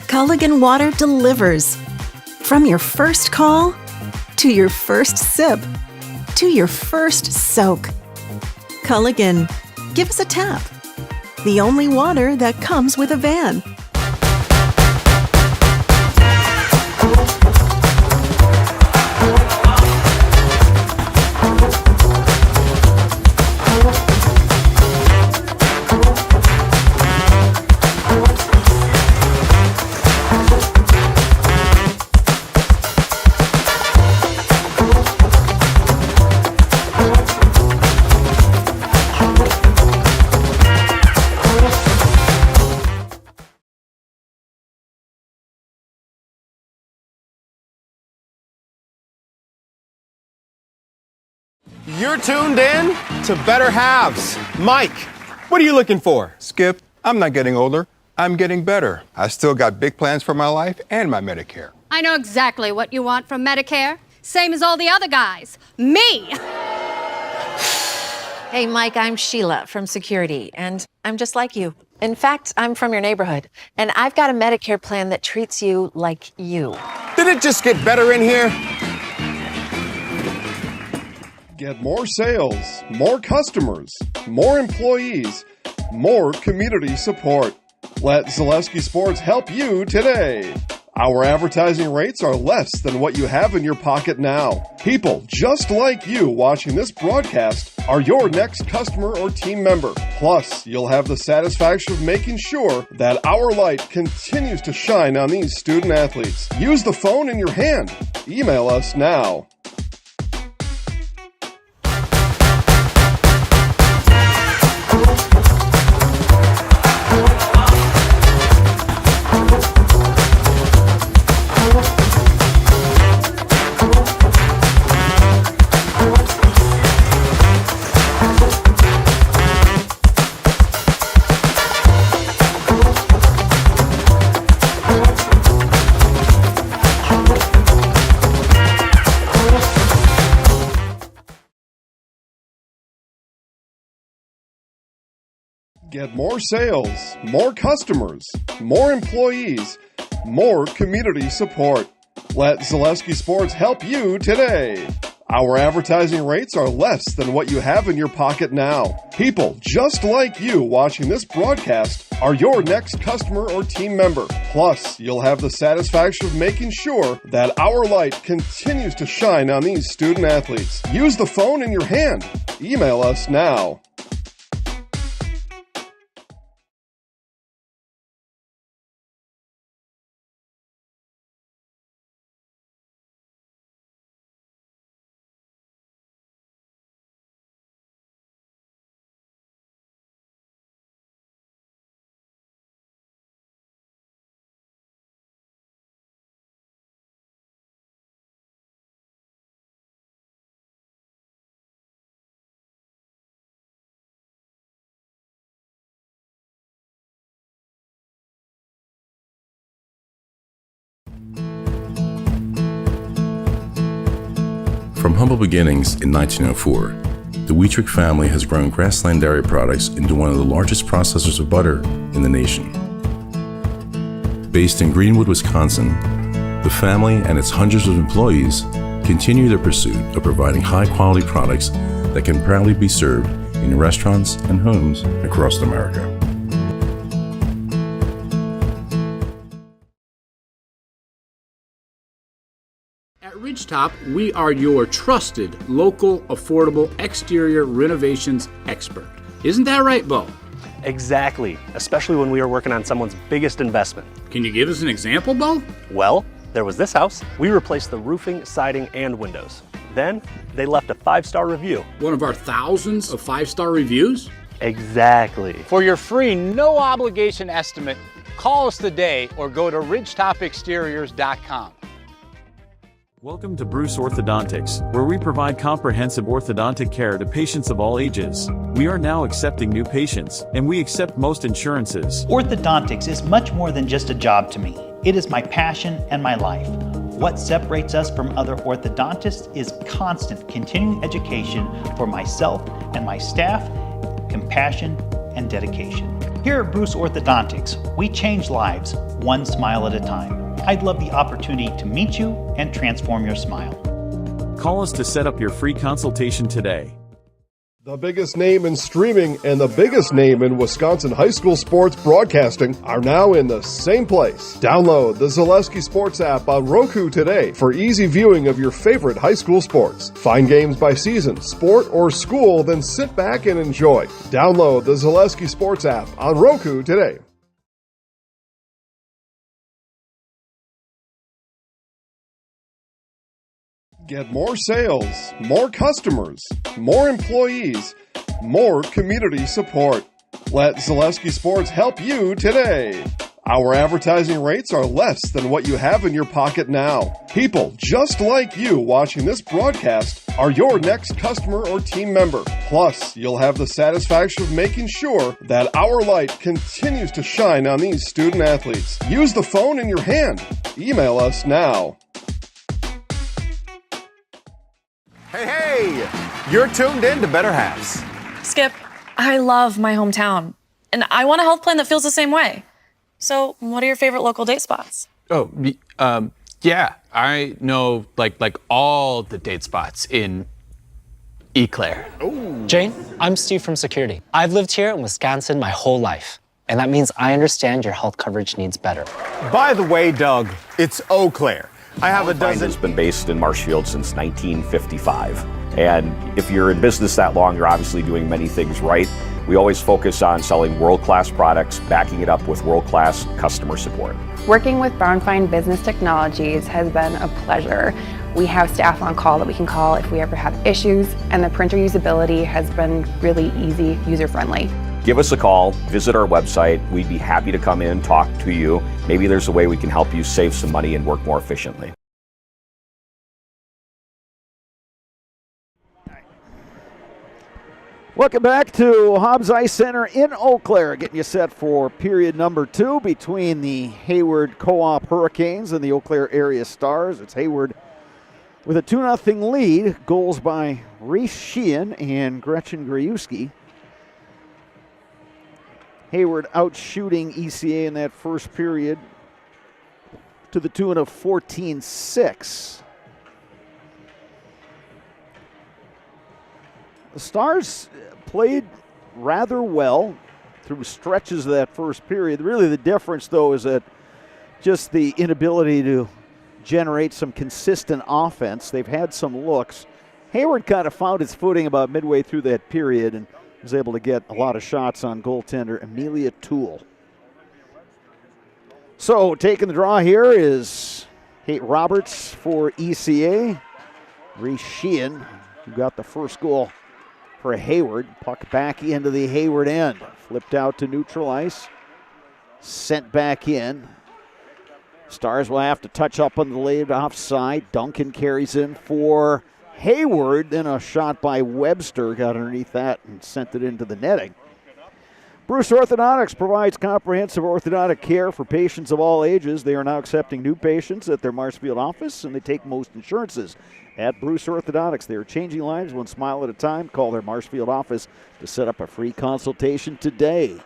Culligan Water delivers. From your first call, to your first sip, to your first soak. Culligan, give us a tap. The only water that comes with a van. You're tuned in to Better Halves. Mike, what are you looking for? Skip, I'm not getting older. I'm getting better. I still got big plans for my life and my Medicare. I know exactly what you want from Medicare. Same as all the other guys. Me! Hey, Mike, I'm Sheila from Security, and I'm just like you. In fact, I'm from your neighborhood, and I've got a Medicare plan that treats you like you. Did it just get better in here? Get more sales, more customers, more employees, more community support. Let Zaleski Sports help you today. Our advertising rates are less than what you have in your pocket now. People just like you watching this broadcast are your next customer or team member. Plus, you'll have the satisfaction of making sure that our light continues to shine on these student athletes. Use the phone in your hand. Email us now. Get more sales, more customers, more employees, more community support. Let Zaleski Sports help you today. Our advertising rates are less than what you have in your pocket now. People just like you watching this broadcast are your next customer or team member. Plus, you'll have the satisfaction of making sure that our light continues to shine on these student athletes. Use the phone in your hand. Email us now. From humble beginnings in 1904, the Wheatrick family has grown Grassland Dairy Products into one of the largest processors of butter in the nation. Based in Greenwood, Wisconsin, the family and its hundreds of employees continue their pursuit of providing high-quality products that can proudly be served in restaurants and homes across America. At Ridgetop, we are your trusted, local, affordable exterior renovations expert. Isn't that right, Bo? Exactly, especially when we are working on someone's biggest investment. Can you give us an example, Bo? Well, there was this house. We replaced the roofing, siding, and windows. Then, they left a 5-star review. One of our thousands of 5-star reviews? Exactly. For your free, no obligation estimate, call us today or go to ridgetopexteriors.com. Welcome to Bruce Orthodontics, where we provide comprehensive orthodontic care to patients of all ages. We are now accepting new patients, and we accept most insurances. Orthodontics is much more than just a job to me. It is my passion and my life. What separates us from other orthodontists is constant continuing education for myself and my staff, compassion, and dedication. Here at Bruce Orthodontics, we change lives one smile at a time. I'd love the opportunity to meet you and transform your smile. Call us to set up your free consultation today. The biggest name in streaming and the biggest name in Wisconsin high school sports broadcasting are now in the same place. Download the Zaleski Sports app on Roku today for easy viewing of your favorite high school sports. Find games by season, sport, or school, then sit back and enjoy. Download the Zaleski Sports app on Roku today. Get more sales, more customers, more employees, more community support. Let Zaleski Sports help you today. Our advertising rates are less than what you have in your pocket now. People just like you watching this broadcast are your next customer or team member. Plus, you'll have the satisfaction of making sure that our light continues to shine on these student athletes. Use the phone in your hand. Email us now. Hey, you're tuned in to Better Halves. Skip, I love my hometown, and I want a health plan that feels the same way. So, what are your favorite local date spots? Oh, yeah, I know like all the date spots in Eclair. Jane, I'm Steve from Security. I've lived here in Wisconsin my whole life, and that means I understand your health coverage needs better. By the way, Doug, it's Eau Claire. I have a dozen. Has been based in Marshfield since 1955. And if you're in business that long, you're obviously doing many things right. We always focus on selling world-class products, backing it up with world-class customer support. Working with Brownfine Business Technologies has been a pleasure. We have staff on call that we can call if we ever have issues, and the printer usability has been really easy, user-friendly. Give us a call, visit our website. We'd be happy to come in, talk to you. Maybe there's a way we can help you save some money and work more efficiently. Welcome back to Hobbs Ice Center in Eau Claire, getting you set for period number 2 between the Hayward Co-op Hurricanes and the Eau Claire Area Stars. It's Hayward with a 2-0 lead, goals by Reese Sheehan and Gretchen Grajewski. Hayward out shooting ECA in that first period to the tune of 14-6. The Stars played rather well through stretches of that first period. Really the difference, though, is that just the inability to generate some consistent offense. They've had some looks. Hayward kind of found its footing about midway through that period and was able to get a lot of shots on goaltender Amelia Toole. So taking the draw here is Kate Roberts for ECA. Reese Sheehan, who got the first goal for Hayward. Puck back into the Hayward end. Flipped out to neutral ice. Sent back in. Stars will have to touch up on the laid offside. Duncan carries in for Hayward. Then a shot by Webster got underneath that and sent it into the netting. Bruce Orthodontics provides comprehensive orthodontic care for patients of all ages. They are now accepting new patients at their Marshfield office, and they take most insurances. At Bruce Orthodontics, they are changing lives one smile at a time. Call their Marshfield office to set up a free consultation today.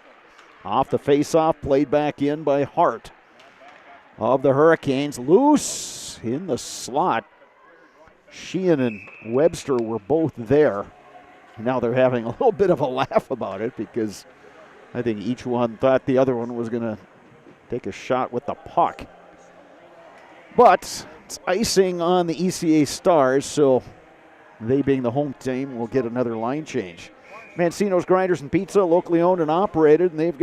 Off the face-off, played back in by Hart of the Hurricanes. Loose in the slot. Sheehan and Webster were both there. Now they're having a little bit of a laugh about it because I think each one thought the other one was going to take a shot with the puck. But it's icing on the ECA Stars, so they being the home team will get another line change. Mancino's Grinders and Pizza, locally owned and operated, and they've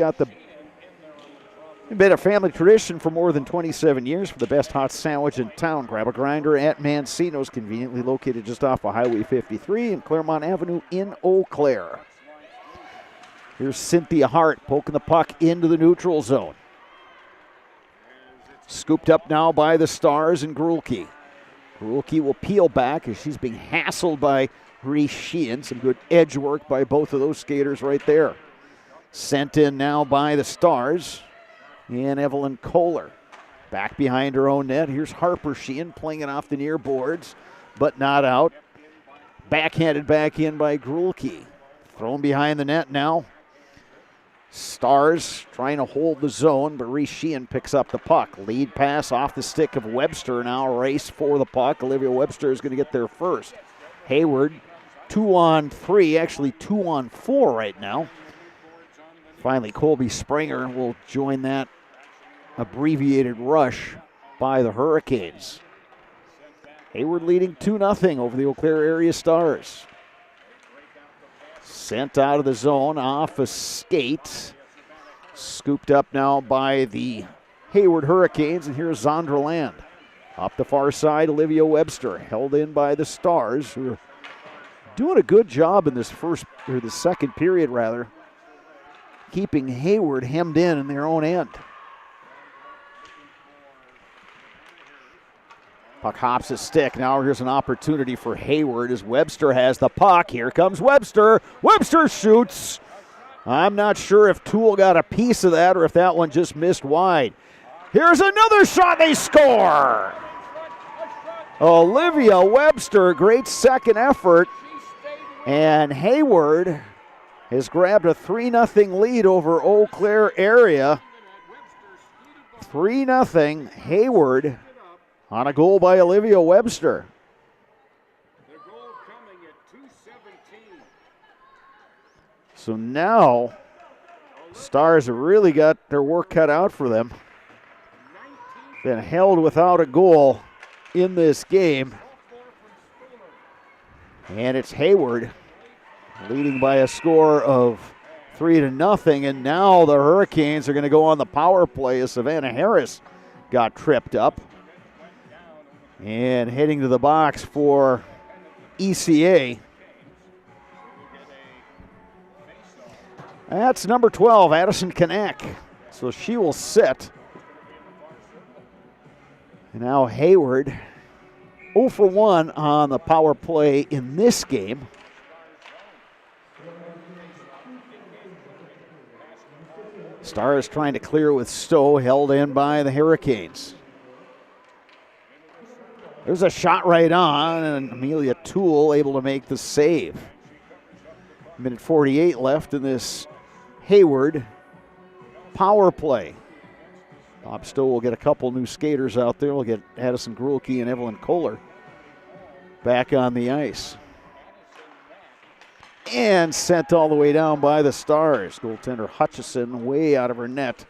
been a family tradition for more than 27 years for the best hot sandwich in town. Grab a grinder at Mancino's, conveniently located just off of Highway 53 and Claremont Avenue in Eau Claire. Here's Cynthia Hart poking the puck into the neutral zone. Scooped up now by the Stars and Grulke. Grulke will peel back as she's being hassled by Reese Sheehan. Some good edge work by both of those skaters right there. Sent in now by the Stars and Evelyn Kohler. Back behind her own net. Here's Harper Sheehan playing it off the near boards, but not out. Backhanded back in by Grulke. Thrown behind the net now. Stars trying to hold the zone, but Reese Sheehan picks up the puck. Lead pass off the stick of Webster. Now a race for the puck. Olivia Webster is going to get there first. Hayward 2-on-3, actually 2-on-4 right now. Finally, Colby Springer will join that abbreviated rush by the Hurricanes. Hayward leading 2-0 over the Eau Claire area Stars. Sent out of the zone off a skate. Scooped up now by the Hayward Hurricanes, and here's Zondra Land. Up the far side, Olivia Webster, held in by the Stars, who are doing a good job in this the second period rather, keeping Hayward hemmed in their own end. Puck hops a stick. Now here's an opportunity for Hayward as Webster has the puck. Here comes Webster. Webster shoots. I'm not sure if Toole got a piece of that or if that one just missed wide. Here's another shot. They score. Olivia Webster, great second effort. And Hayward has grabbed a 3-0 lead over Eau Claire area. 3-0 Hayward on a goal by Olivia Webster. So now, Stars have really got their work cut out for them. Been held without a goal in this game. And it's Hayward leading by a score of 3-0. And now the Hurricanes are going to go on the power play as Savannah Harris got tripped up. And heading to the box for ECA. That's number 12, Addison Kanak. So she will sit. And now Hayward 0 for 1 on the power play in this game. Stars trying to clear with Stowe, held in by the Hurricanes. There's a shot right on, and Amelia Toole able to make the save. Minute 48 left in this Hayward power play. Bob Stowe will get a couple new skaters out there. We'll get Addison Grulke and Evelyn Kohler back on the ice. And sent all the way down by the Stars. Goaltender Hutchison way out of her net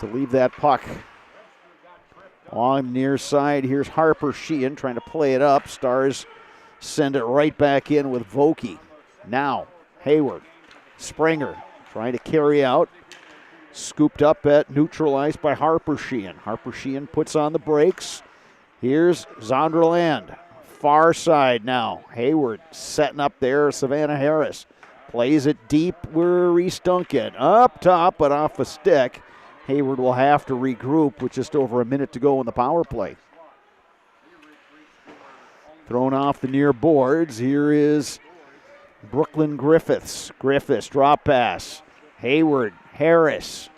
to leave that puck. On near side, here's Harper Sheehan trying to play it up. Stars send it right back in with Vokey. Now, Hayward, Springer trying to carry out. Scooped up at neutralized by Harper Sheehan. Harper Sheehan puts on the brakes. Here's Zonderland. Far side now. Hayward setting up there. Savannah Harris plays it deep where Reese Duncan. Up top, but off a stick. Hayward will have to regroup with just over a minute to go in the power play. Thrown off the near boards. Here is Brooklyn Griffiths. Griffiths, drop pass. Hayward, Harris.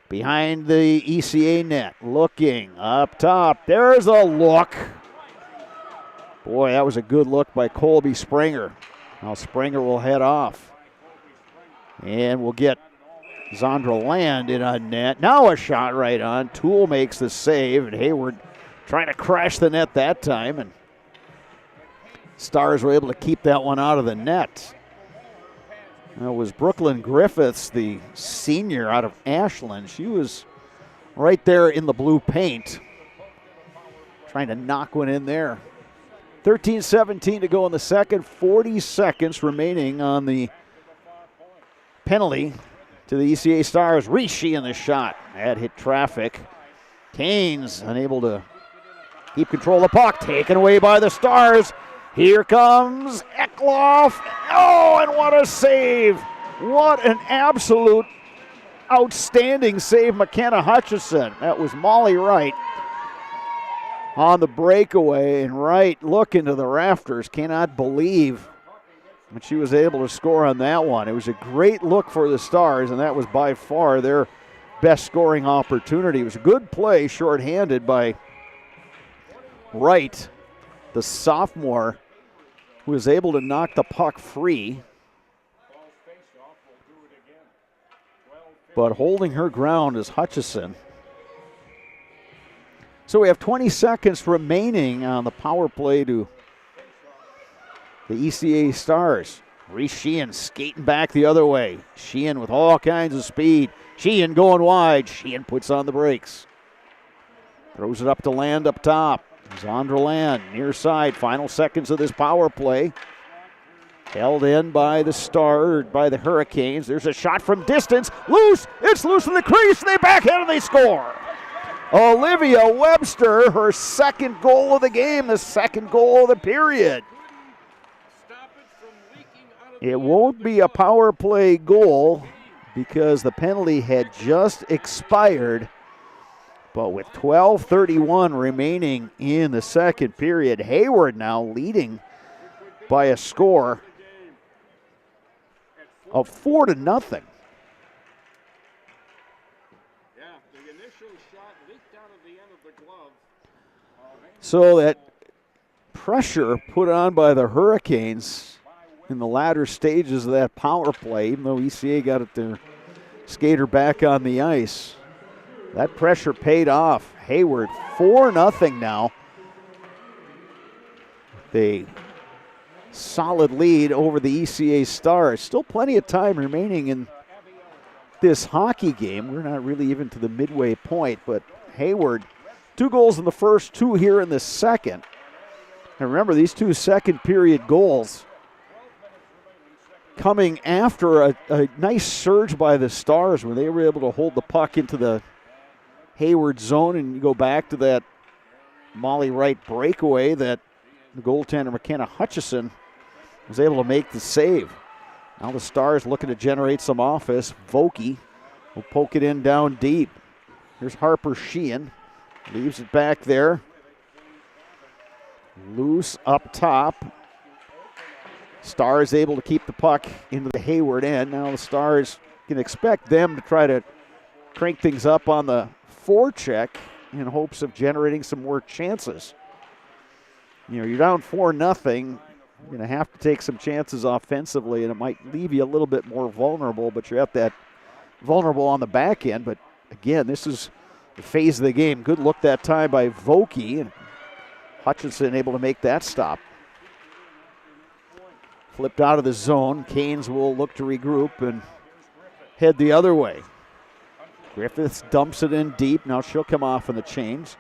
Behind the ECA net. Looking up top. There's a look. Boy, that was a good look by Colby Springer. Now Springer will head off. And we'll get Zonderland in on net. Now a shot right on. Toole makes the save, and Hayward trying to crash the net that time. And Stars were able to keep that one out of the net. It was Brooklyn Griffiths, the senior out of Ashland. She was right there in the blue paint, trying to knock one in there. 13-17 to go in the second. 40 seconds remaining on the penalty to the ECA Stars. Rishi in the shot. That hit traffic. Canes unable to keep control of the puck. Taken away by the Stars. Here comes Eklof. Oh, and what a save. What an absolute outstanding save, McKenna Hutchison. That was Molly Wright on the breakaway, and Wright looking to the rafters. Cannot believe when she was able to score on that one. It was a great look for the Stars, and that was by far their best scoring opportunity. It was a good play, shorthanded by Wright, the sophomore, who was able to knock the puck free. But holding her ground is Hutchison. So we have 20 seconds remaining on the power play to the ECA Stars. Reese Sheehan skating back the other way. Sheehan with all kinds of speed. Sheehan going wide. Sheehan puts on the brakes. Throws it up to Land up top. Zonderland near side. Final seconds of this power play. Held in by the Hurricanes. There's a shot from distance. Loose. It's loose in the crease. They backhand and they score. Olivia Webster, her second goal of the game, the second goal of the period. It won't be a power play goal because the penalty had just expired. But with 12:31 remaining in the second period, Hayward now leading by a score of 4-0. So that pressure put on by the Hurricanes in the latter stages of that power play, even though ECA got it their skater back on the ice, that pressure paid off. Hayward 4-0 now. The solid lead over the ECA Stars. Still plenty of time remaining in this hockey game. We're not really even to the midway point, but Hayward, 2 goals in the first, 2 here in the second. And remember, these 2 second period goals coming after a nice surge by the Stars when they were able to hold the puck into the Hayward zone. And you go back to that Molly Wright breakaway that the goaltender McKenna Hutchison was able to make the save. Now the Stars looking to generate some offense. Vokey will poke it in down deep. Here's Harper Sheehan. Leaves it back there. Loose up top. Stars able to keep the puck into the Hayward end. Now the Stars can expect them to try to crank things up on the forecheck in hopes of generating some more chances. You know, you're down 4-0. You're going to have to take some chances offensively, and it might leave you a little bit more vulnerable, but you're at that vulnerable on the back end, but again, this is the phase of the game. Good look that time by Vokey, and Hutchinson able to make that stop. Flipped out of the zone. Canes will look to regroup and head the other way. Griffiths dumps it in deep. Now she'll come off in the change.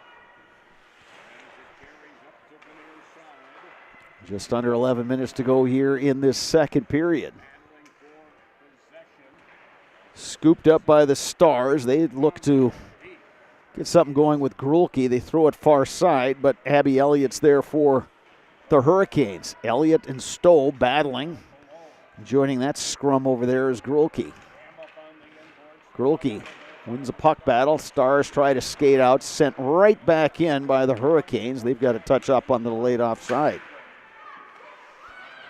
Just under 11 minutes to go here in this second period. Scooped up by the Stars. They look to get something going with Grulke. They throw it far side, but Abby Elliott's there for the Hurricanes. Elliott and Stowe battling. Joining that scrum over there is Grulke. Grulke wins a puck battle. Stars try to skate out. Sent right back in by the Hurricanes. They've got to touch up on the delayed offside.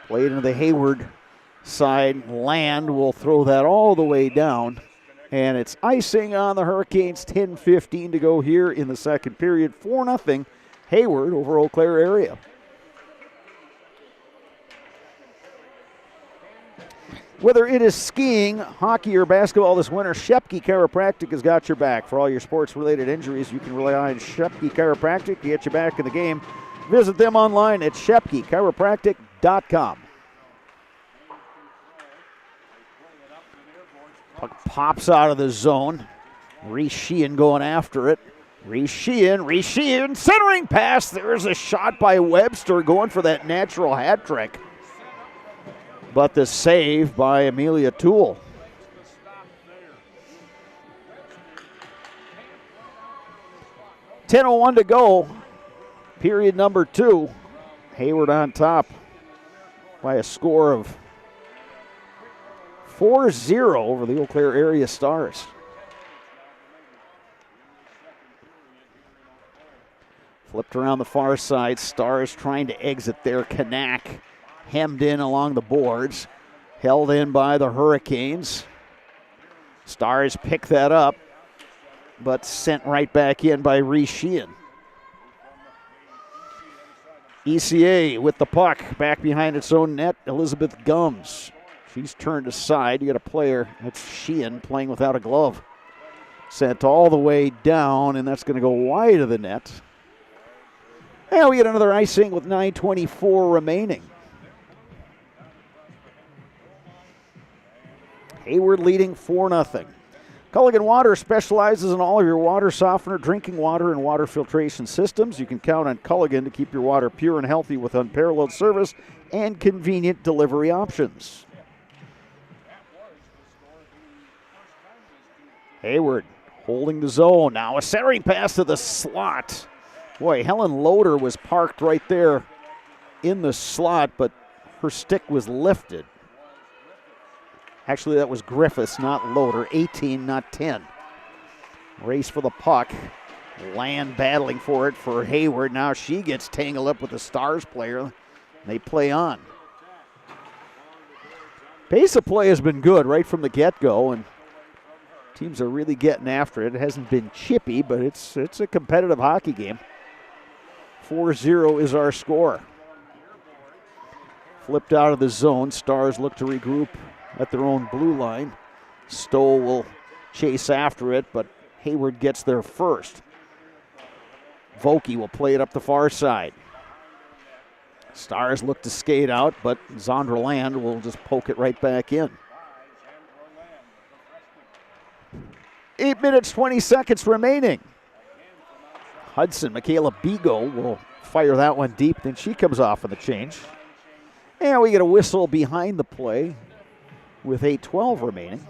Played into the Hayward side. Land will throw that all the way down. And it's icing on the Hurricanes. 10:15 to go here in the second period. 4-0 Hayward over Eau Claire area. Whether it is skiing, hockey, or basketball this winter, Shepke Chiropractic has got your back. For all your sports-related injuries, you can rely on Shepke Chiropractic to get you back in the game. Visit them online at shepkechiropractic.com. Puck pops out of the zone. Reese Sheehan going after it. Reese Sheehan, centering pass. There's a shot by Webster going for that natural hat trick. But the save by Amelia Toole. .10:01 to go. Period number 2. Hayward on top by a score of 4-0 over the Eau Claire area Stars. Flipped around the far side. Stars trying to exit there. Kanak hemmed in along the boards. Held in by the Hurricanes. Stars pick that up, but sent right back in by Reese Sheehan. ECA with the puck back behind its own net. Elizabeth Gums. She's turned aside. You got a player. That's Sheehan playing without a glove. Sent all the way down, and that's going to go wide of the net. And we get another icing with 9:24 remaining. Hayward leading 4-0. Culligan Water specializes in all of your water softener, drinking water, and water filtration systems. You can count on Culligan to keep your water pure and healthy with unparalleled service and convenient delivery options. Hayward holding the zone. Now a centering pass to the slot. Boy, Helen Loader was parked right there in the slot, but her stick was lifted. Actually, that was Griffiths, not Loader. 18, not 10. Race for the puck. Land battling for it for Hayward. Now she gets tangled up with the Stars player. They play on. Pace of play has been good right from the get-go, and teams are really getting after it. It hasn't been chippy, but it's a competitive hockey game. 4-0 is our score. Flipped out of the zone. Stars look to regroup at their own blue line. Stowe will chase after it, but Hayward gets there first. Vokey will play it up the far side. Stars look to skate out, but Zonderland will just poke it right back in. 8 minutes, 20 seconds remaining. Hudson, Michaela Bigo will fire that one deep, then she comes off on the change. And we get a whistle behind the play with 8:12 remaining.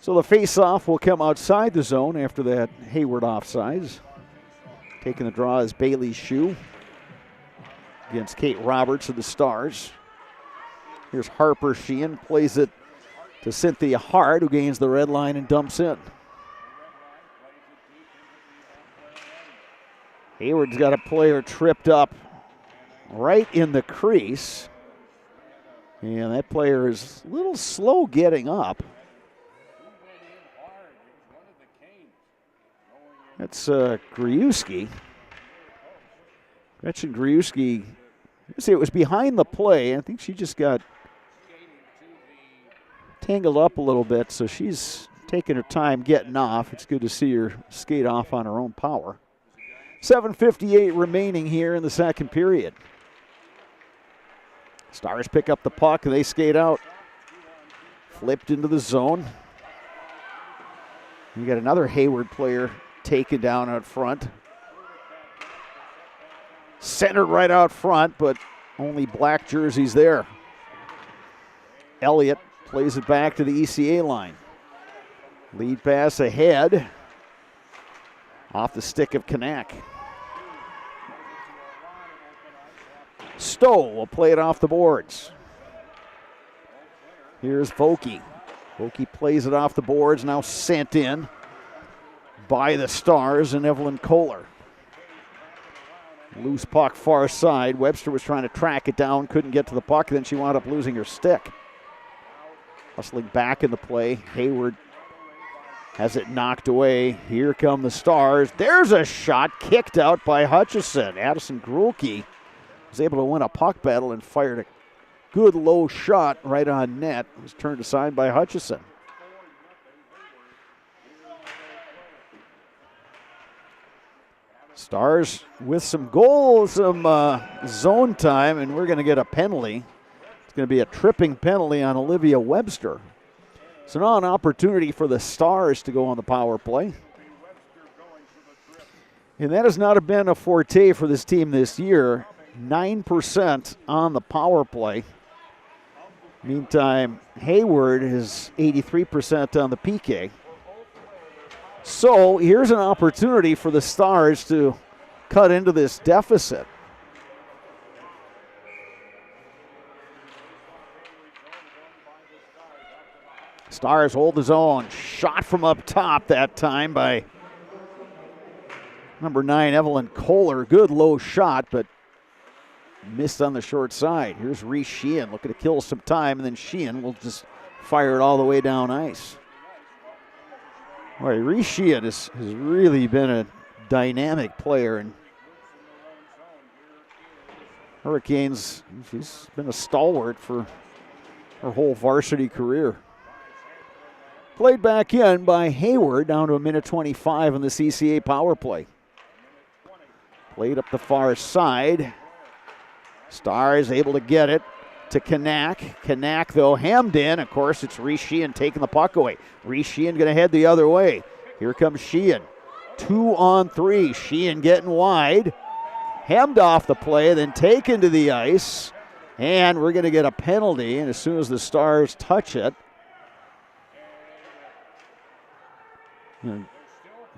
So the face-off will come outside the zone after that Hayward offsides. Taking the draw is Bailey Shue against Kate Roberts of the Stars. Here's Harper Sheehan, plays it to Cynthia Hart, who gains the red line and dumps in. Hayward's got a player tripped up right in the crease. And that player is a little slow getting up. That's Griewski. Gretchen Griewski. Let's see, it was behind the play. I think she just got tangled up a little bit, so she's taking her time getting off. It's good to see her skate off on her own power. 7:58 remaining here in the second period. Stars pick up the puck, and they skate out. Flipped into the zone. You got another Hayward player taken down out front. Centered right out front, but only black jerseys there. Elliott plays it back to the ECA line. Lead pass ahead. Off the stick of Kanak. Stowe will play it off the boards. Here's Vokey. Vokey plays it off the boards, now sent in by the Stars and Evelyn Kohler. Loose puck far side. Webster was trying to track it down, couldn't get to the puck, then she wound up losing her stick. Hustling back in the play. Hayward has it knocked away. Here come the Stars. There's a shot kicked out by Hutchison. Addison Grulke was able to win a puck battle and fired a good low shot right on net. It was turned aside by Hutchison. Stars with some goals, some zone time, and we're going to get a penalty. It's going to be a tripping penalty on Olivia Webster. So now an opportunity for the Stars to go on the power play. And that has not been a forte for this team this year. 9% on the power play. Meantime, Hayward is 83% on the PK. So here's an opportunity for the Stars to cut into this deficit. Stars hold his own. Shot from up top that time by number 9, Evelyn Kohler. Good low shot, but missed on the short side. Here's Reese Sheehan looking to kill some time, and then Sheehan will just fire it all the way down ice. Boy, Reese Sheehan has really been a dynamic player, and Hurricanes, she's been a stalwart for her whole varsity career. Played back in by Hayward, down to a minute 25 on the CCA power play. Played up the far side. Stars able to get it to Kanak. Kanak, though, hemmed in. Of course, it's Reese Sheehan taking the puck away. Reese Sheehan going to head the other way. Here comes Sheehan. 2-on-3. Sheehan getting wide. Hemmed off the play, then taken to the ice. And we're going to get a penalty. And as soon as the Stars touch it,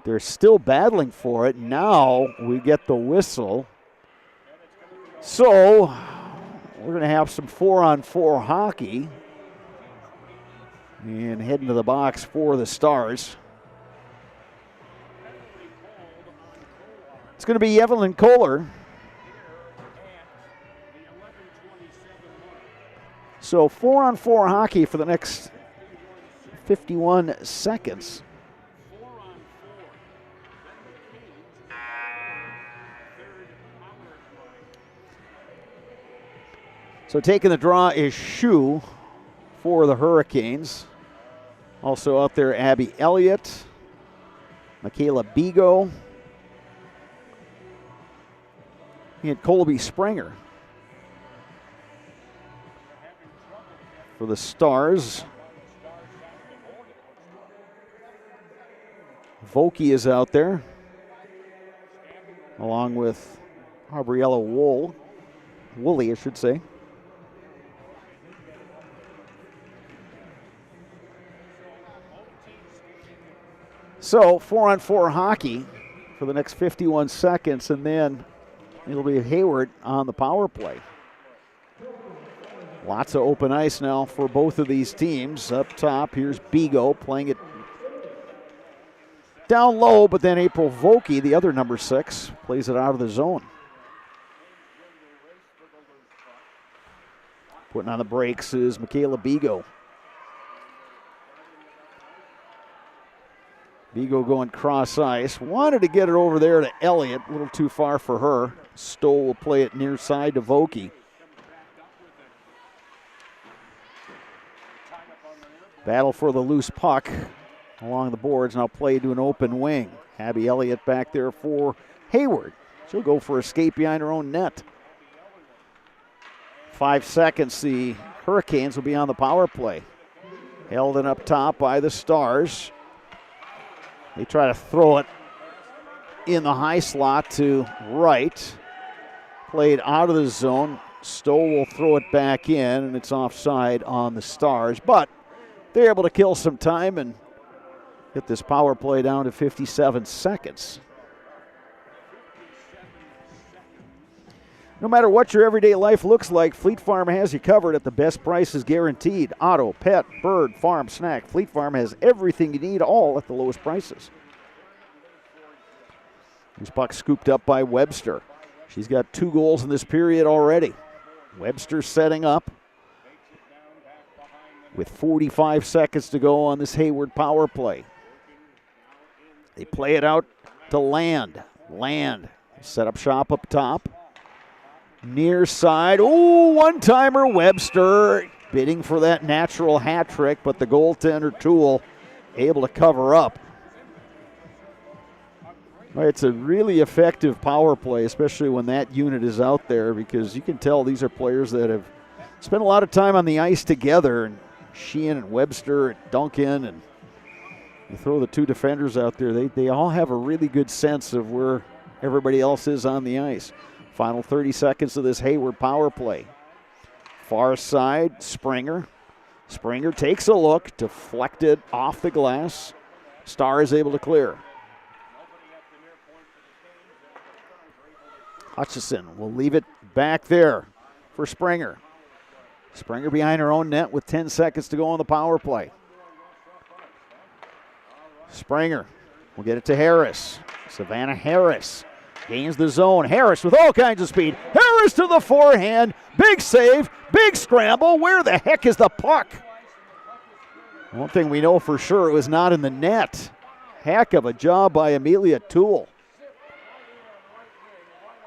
they're still battling for it. Now we get the whistle. So we're going to have some 4-on-4 hockey. And heading to the box for the Stars. It's going to be Evelyn Kohler. So 4-on-4 hockey for the next 51 seconds. So taking the draw is Shu for the Hurricanes. Also out there, Abby Elliott, Michaela Bigo, and Colby Springer. For the Stars, Vokey is out there, along with Gabriella Woolley, I should say. So 4-on-4 hockey for the next 51 seconds, and then it'll be Hayward on the power play. Lots of open ice now for both of these teams. Up top, here's Bigo playing it down low, but then April Vokey, the other number 6, plays it out of the zone. Putting on the brakes is Michaela Bigo. Bigo going cross ice. Wanted to get it over there to Elliott. A little too far for her. Stoll will play it near side to Vokey. Battle for the loose puck along the boards. Now play to an open wing. Abby Elliott back there for Hayward. She'll go for a skate behind her own net. 5 seconds. The Hurricanes will be on the power play. Held in up top by the Stars. They try to throw it in the high slot to right. Played out of the zone. Stowe will throw it back in, and it's offside on the Stars. But they're able to kill some time and get this power play down to 57 seconds. No matter what your everyday life looks like, Fleet Farm has you covered at the best prices guaranteed. Auto, pet, bird, farm, snack. Fleet Farm has everything you need, all at the lowest prices. This puck scooped up by Webster. She's got 2 goals in this period already. Webster setting up with 45 seconds to go on this Hayward power play. They play it out to Land. Land set up shop up top. Near side. Ooh, one-timer. Webster bidding for that natural hat trick, but the goaltender Toole able to cover up. It's a really effective power play, especially when that unit is out there, because you can tell these are players that have spent a lot of time on the ice together. And Sheehan and Webster and Duncan, and you throw the 2 defenders out there, they all have a really good sense of where everybody else is on the ice. Final 30 seconds of this Hayward power play. Far side, Springer. Springer takes a look, deflected off the glass. Star is able to clear. Hutchison will leave it back there for Springer. Springer behind her own net with 10 seconds to go on the power play. Springer will get it to Harris. Savannah Harris gains the zone. Harris with all kinds of speed. Harris to the forehand. Big save, big scramble. Where the heck is the puck? One thing we know for sure, it was not in the net. Heck of a job by Amelia Toole.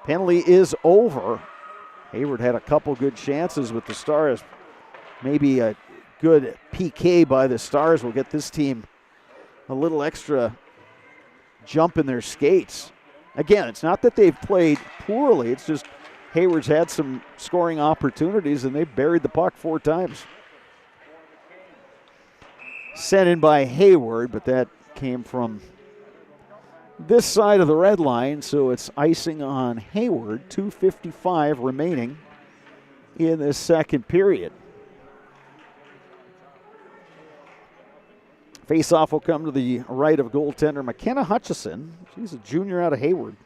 Penalty is over. Hayward had a couple good chances with the Stars. Maybe a good PK by the Stars will get this team a little extra jump in their skates. Again, it's not that they've played poorly. It's just Hayward's had some scoring opportunities and they've buried the puck 4 times. Sent in by Hayward, but that came from this side of the red line, so it's icing on Hayward. 2:55 remaining in this second period. Face-off will come to the right of goaltender McKenna Hutchison. She's a junior out of Hayward.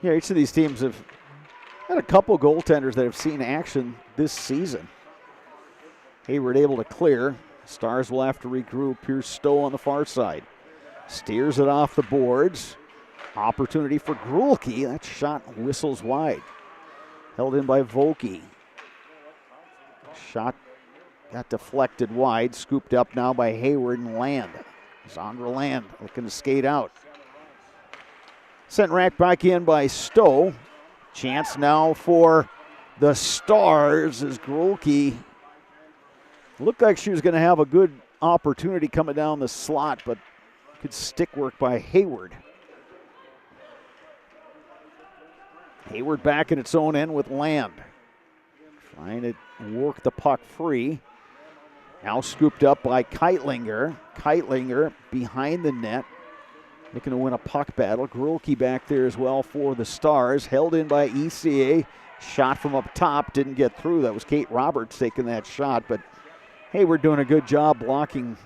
Yeah, each of these teams have had a couple goaltenders that have seen action this season. Hayward able to clear. Stars will have to regroup. Here's Stowe on the far side. Steers it off the boards. Opportunity for Grulke. That shot whistles wide. Held in by Volke. Shot got deflected wide. Scooped up now by Hayward and Land. Zandra Land looking to skate out. Sent right back in by Stowe. Chance now for the Stars as Grulke looked like she was going to have a good opportunity coming down the slot, but good stick work by Hayward. Hayward back in its own end with Land. Trying to work the puck free. Now scooped up by Keitlinger. Keitlinger behind the net. Looking to win a puck battle. Grulke back there as well for the Stars. Held in by ECA. Shot from up top. Didn't get through. That was Kate Roberts taking that shot, but Hayward doing a good job blocking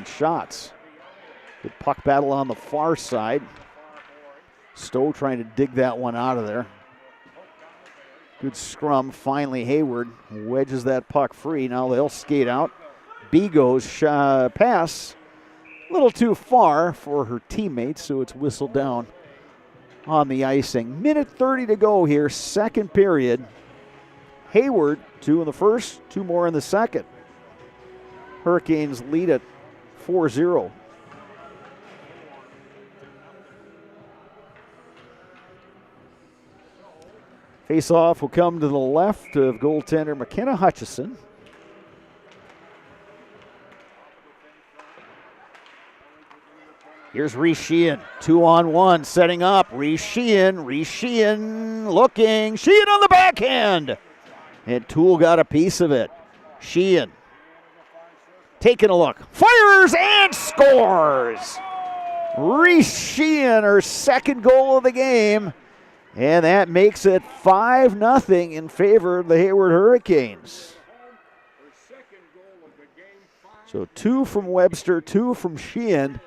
shots. Good puck battle on the far side. Stowe trying to dig that one out of there. Good scrum. Finally, Hayward wedges that puck free. Now they'll skate out. Bego's pass a little too far for her teammates, so it's whistled down on the icing. Minute 30 to go here, second period. Hayward, 2 in the first, 2 more in the second. Hurricanes lead at 4-0. Face-off will come to the left of goaltender McKenna Hutchison. Here's Reese Sheehan, 2-on-1, setting up. Reese Sheehan looking. Sheehan on the backhand. And Toole got a piece of it. Sheehan taking a look. Fires and scores. Reese Sheehan, her second goal of the game. And that makes it 5-0 in favor of the Hayward Hurricanes. So 2 from Webster, 2 from Sheehan.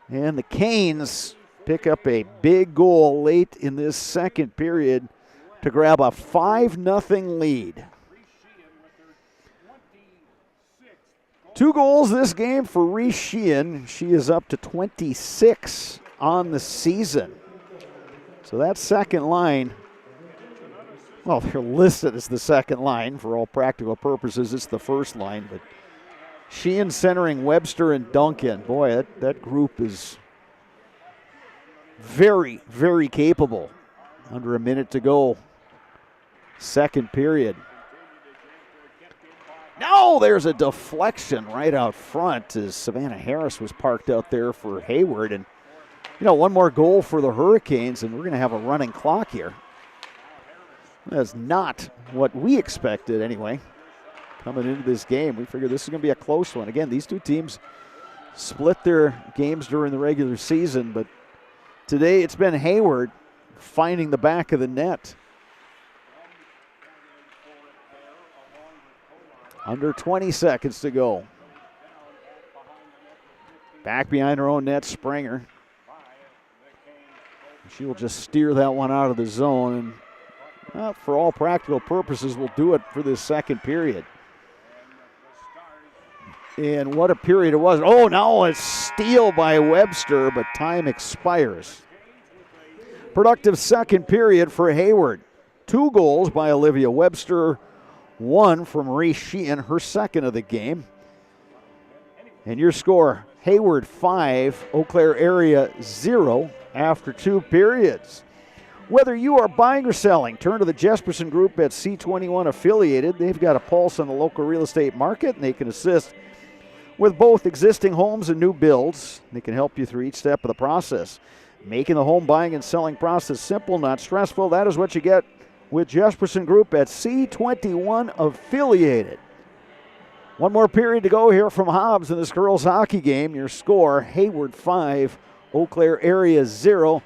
And the Canes pick up a big goal late in this second period to grab a 5-0 lead. 2 goals this game for Reese Sheehan. She is up to 26 on the season. So that second line, well, they're listed as the second line. For all practical purposes, it's the first line. But Sheehan centering Webster and Duncan. Boy, that group is very, very capable. Under a minute to go. Second period. No, there's a deflection right out front as Savannah Harris was parked out there for Hayward. And, you know, one more goal for the Hurricanes, and we're going to have a running clock here. That's not what we expected anyway. Coming into this game, we figured this is going to be a close one. Again, these two teams split their games during the regular season, but today it's been Hayward finding the back of the net. Under 20 seconds to go. Back behind her own net, Springer. She will just steer that one out of the zone, and well, for all practical purposes, we'll do it for this second period. And what a period it was. Oh, now a steal by Webster, but time expires. Productive second period for Hayward. 2 goals by Olivia Webster, 1 from Reese Sheehan, her second of the game. And your score, Hayward 5, Eau Claire area 0 after 2 periods. Whether you are buying or selling, turn to the Jesperson Group at C21 affiliated. They've got a pulse on the local real estate market, and they can assist with both existing homes and new builds. They can help you through each step of the process, making the home buying and selling process simple, not stressful. That is what you get with Jesperson Group at C21 affiliated. One more period to go here from Hobbs in this girls hockey game. Your score, Hayward 5, Eau Claire area 0.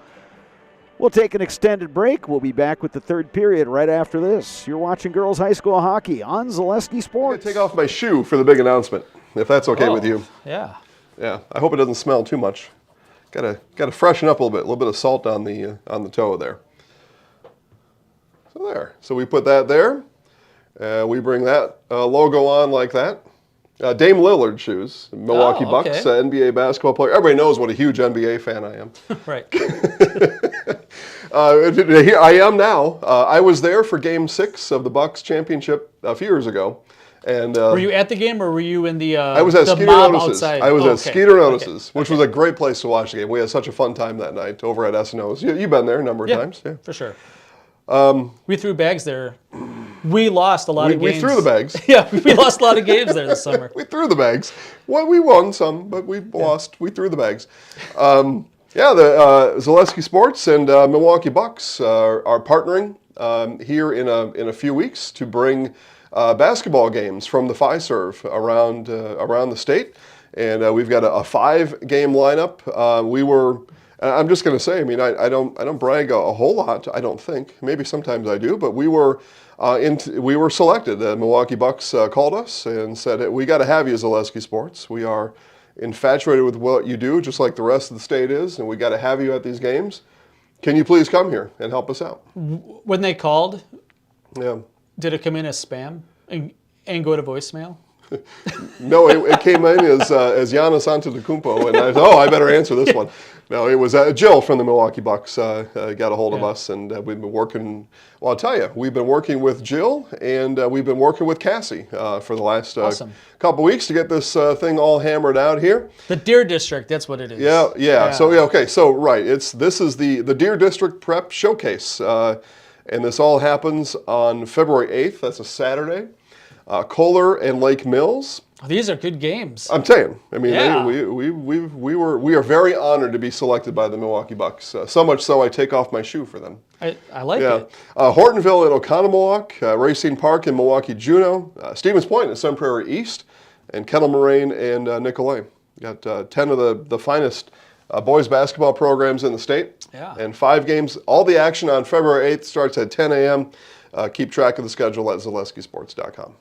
We'll take an extended break. We'll be back with the third period right after this. You're watching girls high school hockey on Zaleski Sports. I'm going to take off my shoe for the big announcement, if that's okay with you. Yeah. Yeah, I hope it doesn't smell too much. Got to freshen up a little bit of salt on the toe there. So there. So we put that there. We bring that logo on like that. Dame Lillard shoes, Milwaukee Bucks, NBA basketball player. Everybody knows what a huge NBA fan I am. Right. Here I am now. I was there for Game 6 of the Bucks championship a few years ago. And were you at the game, or were you in the I was at Skeeter Notices. outside? I was at Skeeter Notices, which was a great place to watch the game. We had such a fun time that night over at S&O's. You've been there a number of times. Yeah, for sure. We threw bags there. We lost a lot of games. We threw the bags. Yeah, we lost a lot of games there this summer. We threw the bags. Well, we won some, but we lost. We threw the bags. The Zaleski Sports and Milwaukee Bucks are partnering here in a few weeks to bring basketball games from the Fiserv around the state, and we've got a 5-game lineup. I'm just going to say, I mean, I don't brag a whole lot. I don't think. Maybe sometimes I do, but we were selected. The Milwaukee Bucks called us and said, "We got to have you, Zaleski Sports. We are infatuated with what you do, just like the rest of the state is, and we got to have you at these games. Can you please come here and help us out?" When they called, yeah, did it come in as spam and go to voicemail? No, it came in as Giannis Antetokounmpo, and I better answer this one. No, it was Jill from the Milwaukee Bucks got a hold of us, and we've been working. Well, I'll tell you, we've been working with Jill, and we've been working with Cassie for the last couple weeks to get this thing all hammered out here. The Deer District, that's what it is. Yeah. So this is the Deer District Prep Showcase. And this all happens on February 8th. That's a Saturday. Kohler and Lake Mills. These are good games. I'm saying. I mean, Yeah. we are very honored to be selected by the Milwaukee Bucks. So much so, I take off my shoe for them. I like it. Hortonville and Oconomowoc, Racine Park and Milwaukee Juneau, Stevens Point and Sun Prairie East, and Kettle Moraine and Nicolay. Got 10 of the finest boys basketball programs in the state. Yeah. And 5 games. All the action on February 8th starts at 10 a.m. Keep track of the schedule at zaleskisports.com.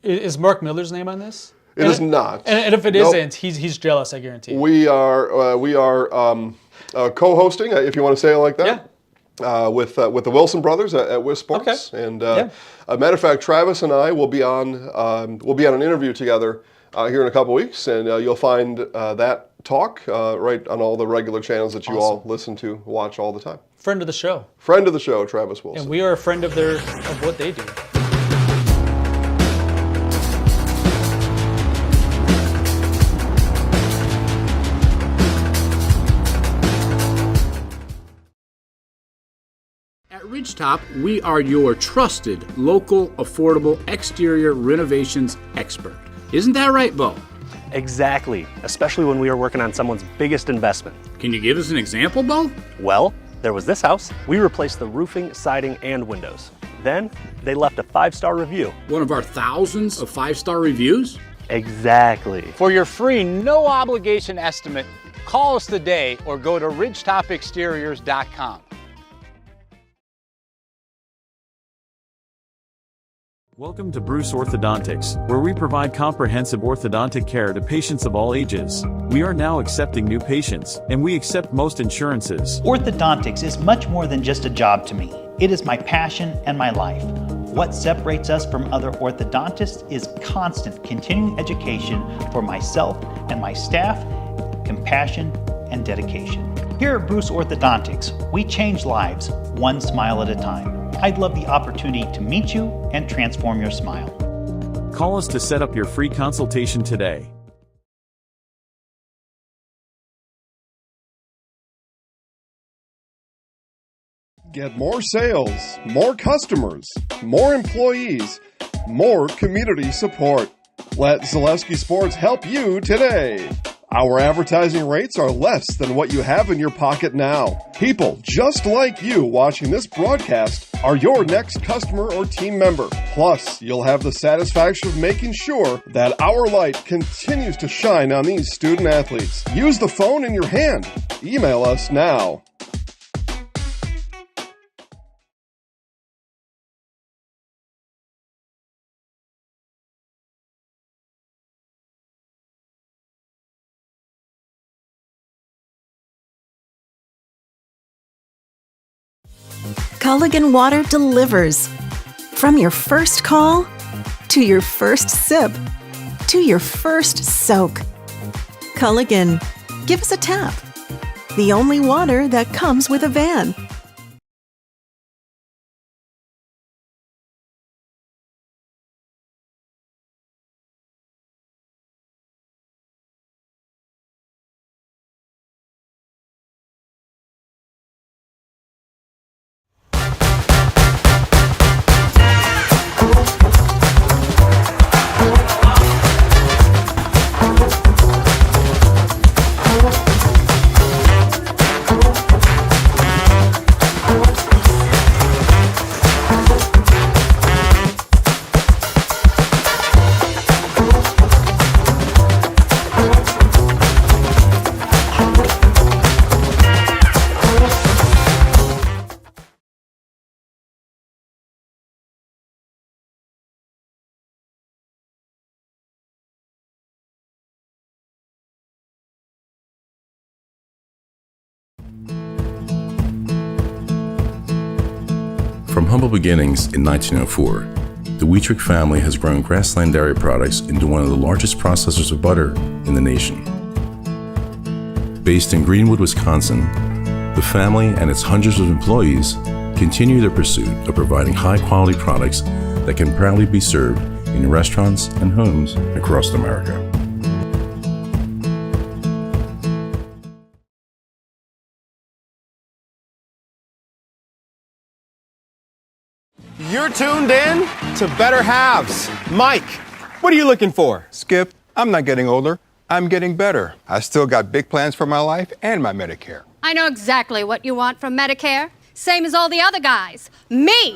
Is Mark Miller's name on this? It is not. And if it Nope. isn't, he's jealous, I guarantee. We are co-hosting, if you want to say it like that, with the Wilson brothers at WIS Sports. Okay. And a matter of fact, Travis and I will be on an interview together here in a couple weeks, and you'll find that talk right on all the regular channels that you all listen to, watch all the time. Friend of the show. Friend of the show, Travis Wilson. And we are a friend of what they do. At Ridgetop, we are your trusted, local, affordable exterior renovations expert. Isn't that right, Bo? Exactly, especially when we are working on someone's biggest investment. Can you give us an example, Bo? Well, there was this house. We replaced the roofing, siding, and windows. Then they left a 5-star review. One of our thousands of 5-star reviews? Exactly. For your free, no obligation estimate, call us today or go to ridgetopexteriors.com. Welcome to Bruce Orthodontics, where we provide comprehensive orthodontic care to patients of all ages. We are now accepting new patients, and we accept most insurances. Orthodontics is much more than just a job to me. It is my passion and my life. What separates us from other orthodontists is constant continuing education for myself and my staff, compassion, and dedication. Here at Bruce Orthodontics, we change lives one smile at a time. I'd love the opportunity to meet you and transform your smile. Call us to set up your free consultation today. Get more sales, more customers, more employees, more community support. Let Zaleski Sports help you today. Our advertising rates are less than what you have in your pocket now. People just like you watching this broadcast are your next customer or team member. Plus, you'll have the satisfaction of making sure that our light continues to shine on these student athletes. Use the phone in your hand. Email us now. Culligan Water delivers. From your first call, to your first sip, to your first soak. Culligan, give us a tap. The only water that comes with a van. From humble beginnings in 1904, the Wheatrick family has grown Grassland Dairy Products into one of the largest processors of butter in the nation. Based in Greenwood, Wisconsin, the family and its hundreds of employees continue their pursuit of providing high-quality products that can proudly be served in restaurants and homes across America. You're tuned in to Better Halves. Mike, what are you looking for? Skip, I'm not getting older. I'm getting better. I still got big plans for my life and my Medicare. I know exactly what you want from Medicare. Same as all the other guys. Me!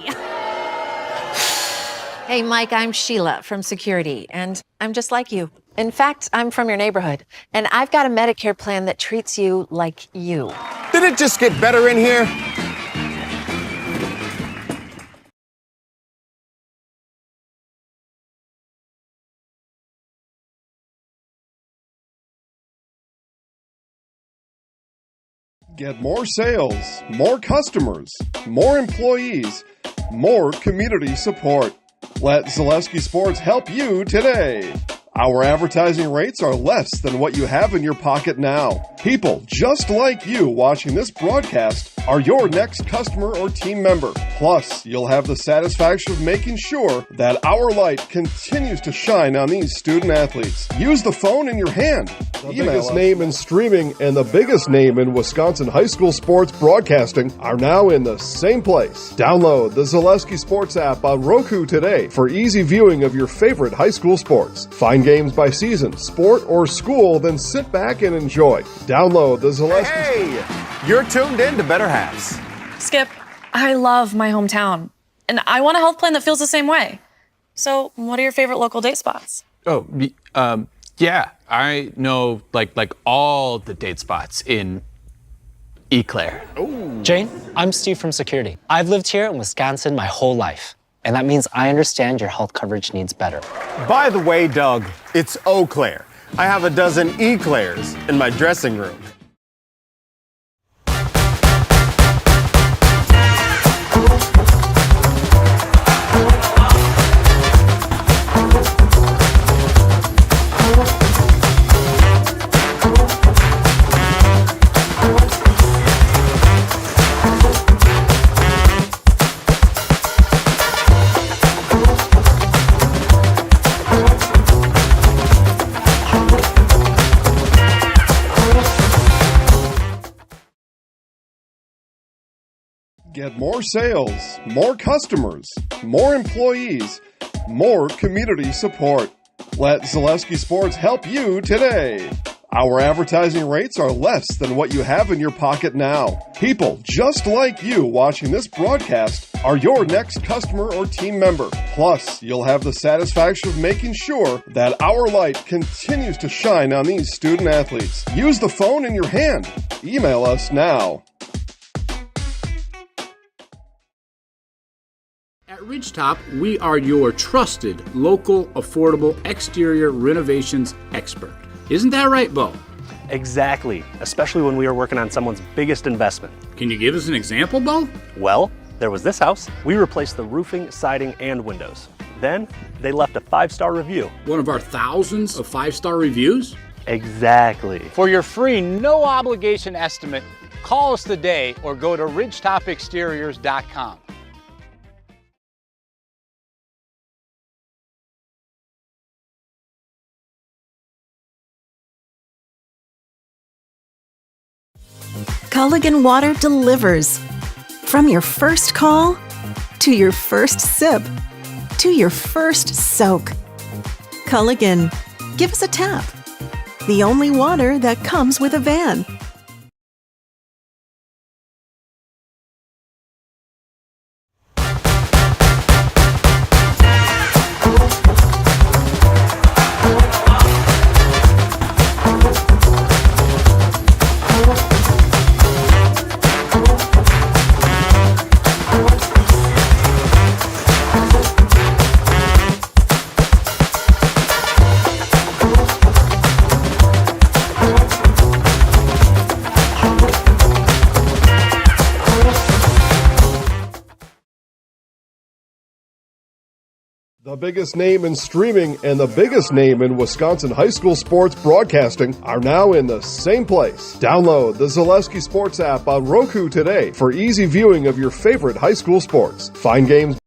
Hey, Mike, I'm Sheila from Security, and I'm just like you. In fact, I'm from your neighborhood, and I've got a Medicare plan that treats you like you. Did it just get better in here? Get more sales, more customers, more employees, more community support. Let Zaleski Sports help you today. Our advertising rates are less than what you have in your pocket now. People just like you watching this broadcast are your next customer or team member. Plus, you'll have the satisfaction of making sure that our light continues to shine on these student athletes. Use the phone in your hand. The biggest name in streaming and the biggest name in Wisconsin high school sports broadcasting are now in the same place. Download the Zaleski Sports app on Roku today for easy viewing of your favorite high school sports. Find games by season, sport, or school, then sit back and enjoy. Download the Zaleski. Hey, you're tuned in to Better Halves. Skip, I love my hometown, and I want a health plan that feels the same way. So, what are your favorite local date spots? Oh, yeah, I know like all the date spots in Eclair. Jane, I'm Steve from Security. I've lived here in Wisconsin my whole life, and that means I understand your health coverage needs better. By the way, Doug, it's Eau Claire. I have a dozen Eclairs in my dressing room. Get more sales, more customers, more employees, more community support. Let Zaleski Sports help you today. Our advertising rates are less than what you have in your pocket now. People just like you watching this broadcast are your next customer or team member. Plus, you'll have the satisfaction of making sure that our light continues to shine on these student athletes. Use the phone in your hand. Email us now. At Ridgetop, we are your trusted, local, affordable exterior renovations expert. Isn't that right, Bo? Exactly, especially when we are working on someone's biggest investment. Can you give us an example, Bo? Well, there was this house. We replaced the roofing, siding, and windows. Then, they left a 5-star review. One of our thousands of 5-star reviews? Exactly. For your free, no obligation estimate, call us today or go to ridgetopexteriors.com. Culligan Water delivers. From your first call, to your first sip, to your first soak. Culligan, give us a tap. The only water that comes with a van. The biggest name in streaming and the biggest name in Wisconsin high school sports broadcasting are now in the same place. Download the Zaleski Sports app on Roku today for easy viewing of your favorite high school sports. Find games,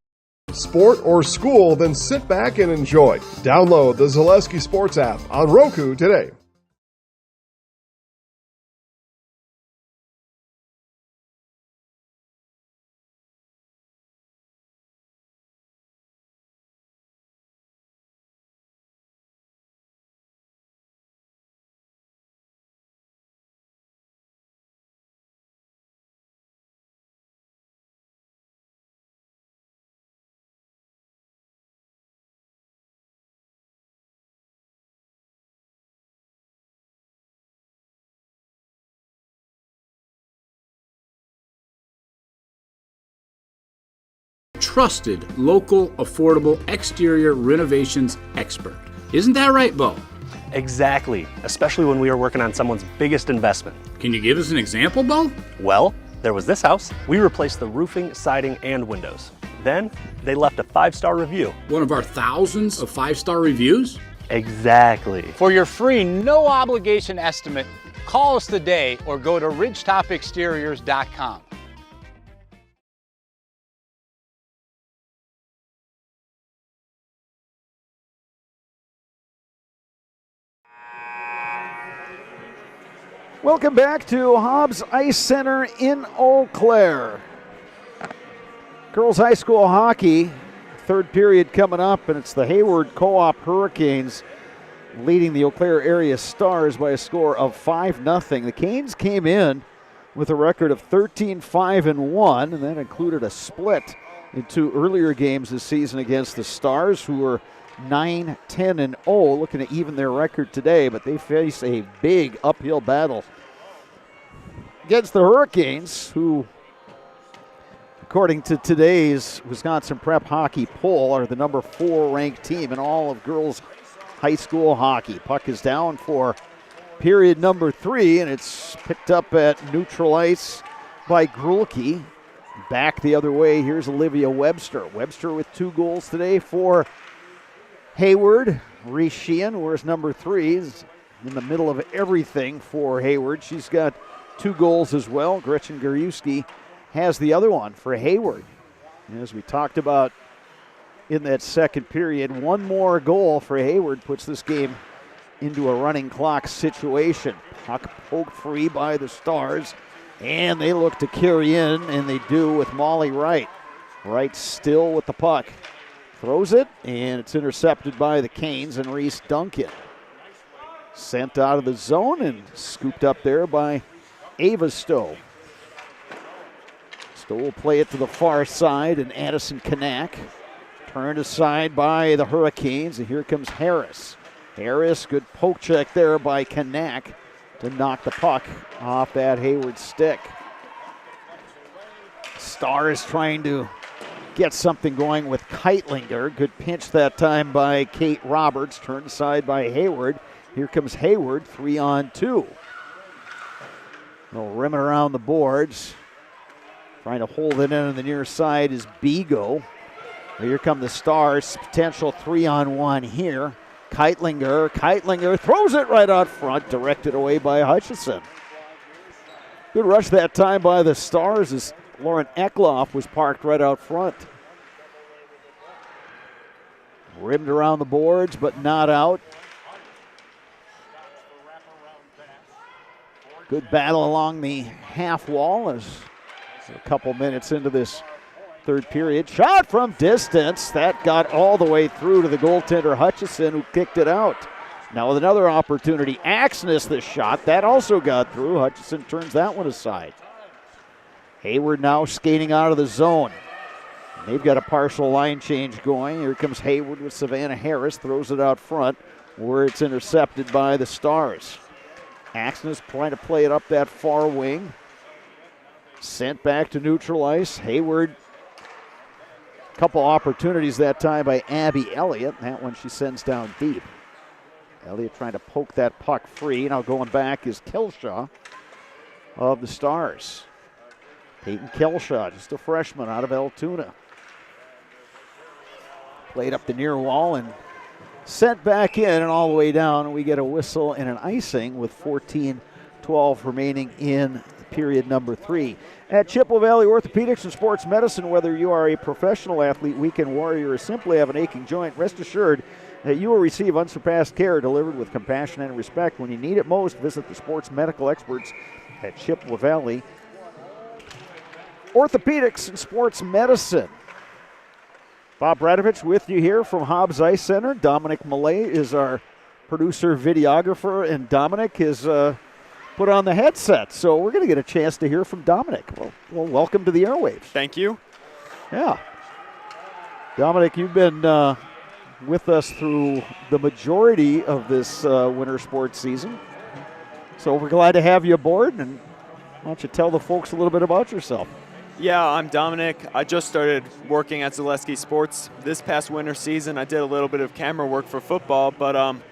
sport, or school, then sit back and enjoy. Download the Zaleski Sports app on Roku today. trusted, local, affordable exterior renovations expert. Isn't that right, Bo? Exactly, especially when we are working on someone's biggest investment. Can you give us an example, Bo? Well, there was this house. We replaced the roofing, siding, and windows. Then they left a 5-star review. One of our thousands of 5-star reviews? Exactly. For your free, no obligation estimate, call us today or go to ridgetopexteriors.com. Welcome back to Hobbs Ice Center in Eau Claire. Girls High School hockey, third period coming up, and it's the Hayward Co-op Hurricanes leading the Eau Claire area Stars by a score of 5-0. The Canes came in with a record of 13-5-1, and that included a split in two earlier games this season against the Stars, who were 9-10-0, looking to even their record today, but they face a big uphill battle against the Hurricanes, who, according to today's Wisconsin Prep Hockey poll, are the number 4 ranked team in all of girls high school hockey. Puck is down for period number 3, and it's picked up at neutral ice by Grulke. Back the other way, here's Olivia Webster. Webster with 2 goals today for Hayward. Reese Sheehan, where's number 3, is in the middle of everything for Hayward. She's got 2 goals as well. Gretchen Goriewski has the other one for Hayward. And as we talked about in that second period, one more goal for Hayward puts this game into a running clock situation. Puck poked free by the Stars, and they look to carry in, and they do with Molly Wright. Wright still with the puck. Throws it, and it's intercepted by the Canes and Reese Duncan. Sent out of the zone and scooped up there by Ava Stowe. Stowe will play it to the far side, and Addison Kanak turned aside by the Hurricanes, and here comes Harris. Harris, good poke check there by Kanak to knock the puck off that Hayward stick. Stars trying to get something going with Keitlinger. Good pinch that time by Kate Roberts, turned aside by Hayward. Here comes Hayward, 3-on-2. They'll rim it around the boards. Trying to hold it in on the near side is Bigo. Here come the Stars, potential 3-on-1 here. Keitlinger throws it right out front, directed away by Hutchison. Good rush that time by the Stars as Lauren Eckloff was parked right out front. Rimmed around the boards, but not out. Good battle along the half wall as a couple minutes into this third period. Shot from distance. That got all the way through to the goaltender Hutchison, who kicked it out. Now with another opportunity, Axness the shot. That also got through. Hutchison turns that one aside. Hayward now skating out of the zone. They've got a partial line change going. Here comes Hayward with Savannah Harris. Throws it out front where it's intercepted by the Stars. Axness trying to play it up that far wing. Sent back to neutral ice. Hayward, a couple opportunities that time by Abby Elliott. That one she sends down deep. Elliott trying to poke that puck free. Now going back is Kilshaw of the Stars. Peyton Kilshaw, just a freshman out of Altoona. Played up the near wall and sent back in and all the way down. We get a whistle and an icing with 14-12 remaining in period number 3. At Chippewa Valley Orthopedics and Sports Medicine, whether you are a professional athlete, weekend warrior, or simply have an aching joint, rest assured that you will receive unsurpassed care delivered with compassion and respect. When you need it most, visit the sports medical experts at Chippewa Valley Orthopedics and Sports Medicine. Bob Bradovich with you here from Hobbs Ice Center. Dominic Millay is our producer, videographer, and Dominic is put on the headset. So we're going to get a chance to hear from Dominic. Well, welcome to the airwaves. Thank you. Yeah. Dominic, you've been with us through the majority of this winter sports season. So we're glad to have you aboard, and why don't you tell the folks a little bit about yourself? Yeah, I'm Dominic. I just started working at Zaleski Sports this past winter season. I did a little bit of camera work for football, but I'm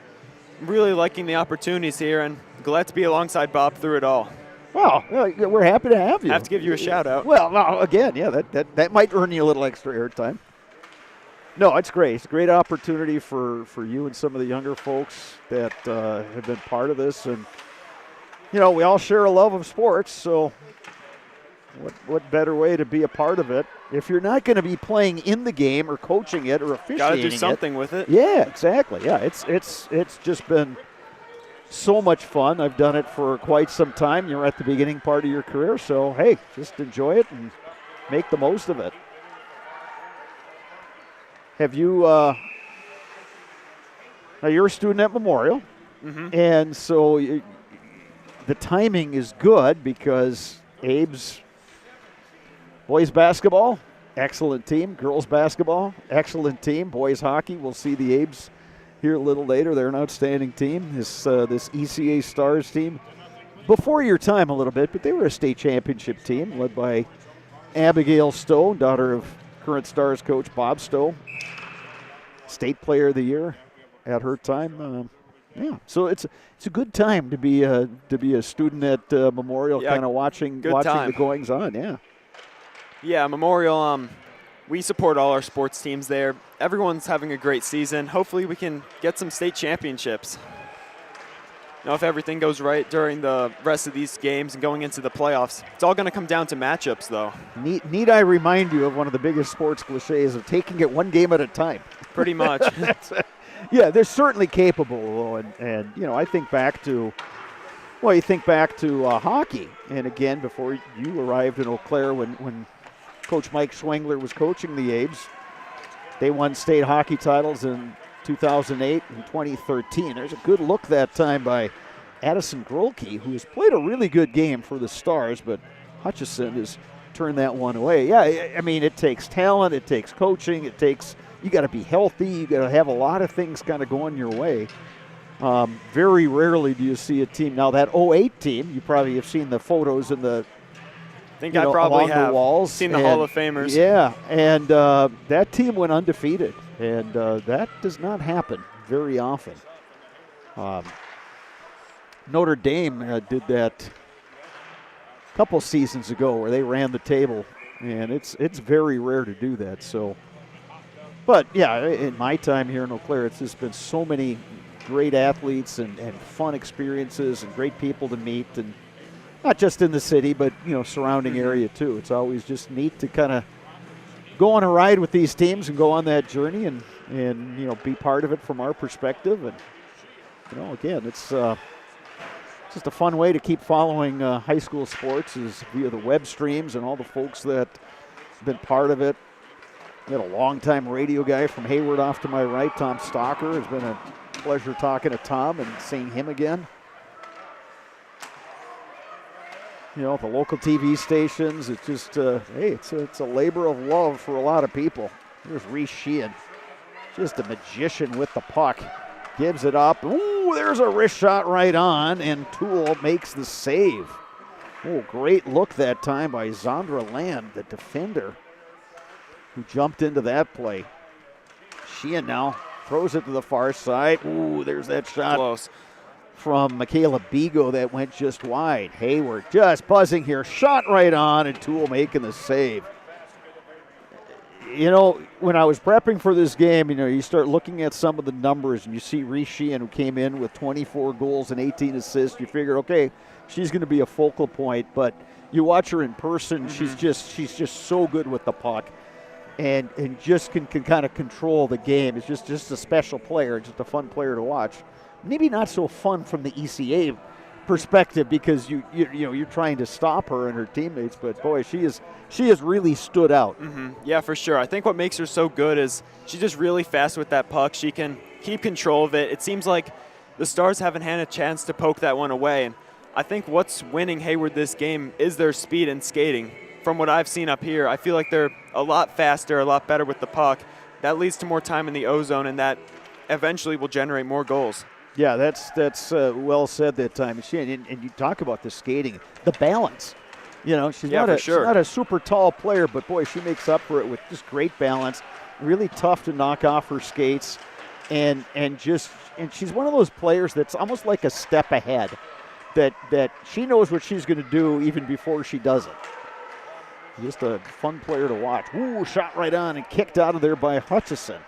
really liking the opportunities here and glad to be alongside Bob through it all. Well, we're happy to have you. I have to give you a shout out. Well, again, yeah, that might earn you a little extra airtime. No, it's great. It's a great opportunity for you and some of the younger folks that have been part of this. And, we all share a love of sports, so what better way to be a part of it if you're not going to be playing in the game or coaching it or officiating it? Got to do something with it. Yeah, exactly. Yeah, it's just been so much fun. I've done it for quite some time. You're at the beginning part of your career, so hey, just enjoy it and make the most of it. Have you? Now you're a student at Memorial, and so the timing is good because Abe's boys basketball, excellent team. Girls basketball, excellent team. Boys hockey, we'll see the Abes here a little later. They're an outstanding team. This ECA Stars team, before your time a little bit, but they were a state championship team led by Abigail Stowe, daughter of current Stars coach Bob Stowe, state player of the year at her time. Yeah, so it's a good time to be a student at Memorial, kind of watching the goings on. Yeah. Yeah, Memorial. We support all our sports teams there. Everyone's having a great season. Hopefully, we can get some state championships. If everything goes right during the rest of these games and going into the playoffs, it's all going to come down to matchups, though. Need I remind you of one of the biggest sports cliches of taking it one game at a time? Pretty much. Yeah, they're certainly capable, and I think back to, you think back to hockey, and again, before you arrived in Eau Claire when Coach Mike Schwengler was coaching the Abes, they won state hockey titles in 2008 and 2013. There's a good look that time by Addison Grolke, who has played a really good game for the Stars, but Hutchison has turned that one away. Yeah, I mean, it takes talent, it takes coaching, you got to be healthy, you got to have a lot of things kind of going your way. Very rarely do you see a team. Now, that 08 team, you probably have seen the photos in the I think I probably have the walls. Seen the Hall of Famers. Yeah, and that team went undefeated, and that does not happen very often. Notre Dame did that a couple seasons ago where they ran the table, and it's very rare to do that. So, but yeah, in my time here in Eau Claire, it's just been so many great athletes and fun experiences and great people to meet, and not just in the city, but surrounding area too. It's always just neat to kind of go on a ride with these teams and go on that journey and be part of it from our perspective. And again, it's just a fun way to keep following high school sports is via the web streams and all the folks that have been part of it. We had a longtime radio guy from Hayward off to my right, Tom Stalker. It's been a pleasure talking to Tom and seeing him again. The local TV stations, it's just, it's a labor of love for a lot of people. There's Reese Sheehan, just a magician with the puck. Gives it up. Ooh, there's a wrist shot right on, and Toole makes the save. Oh, great look that time by Zandra Land, the defender, who jumped into that play. Sheehan now throws it to the far side. Ooh, there's that shot. Close. From Michaela Bigo that went just wide. Hayward just buzzing here. Shot right on, and Toole making the save. When I was prepping for this game, you start looking at some of the numbers, and you see Reese Sheehan, who came in with 24 goals and 18 assists. You figure, okay, she's going to be a focal point, but you watch her in person, she's just so good with the puck, and just can kind of control the game. It's just a special player, just a fun player to watch. Maybe not so fun from the ECA perspective because you're trying to stop her and her teammates, but boy, she has really stood out. Yeah, for sure. I think what makes her so good is she's just really fast with that puck. She can keep control of it. It seems like the Stars haven't had a chance to poke that one away, and I think what's winning Hayward this game is their speed and skating. From what I've seen up here, I feel like they're a lot faster, a lot better with the puck. That leads to more time in the O-zone, and that eventually will generate more goals. Yeah, that's well said that time. And you talk about the skating, the balance. You know, she's Yeah, not for sure. she's not a super tall player, but boy, she makes up for it with just great balance. Really tough to knock off her skates, and she's one of those players that's almost like a step ahead. That she knows what she's going to do even before she does it. Just a fun player to watch. Ooh, shot right on and kicked out of there by Hutchison.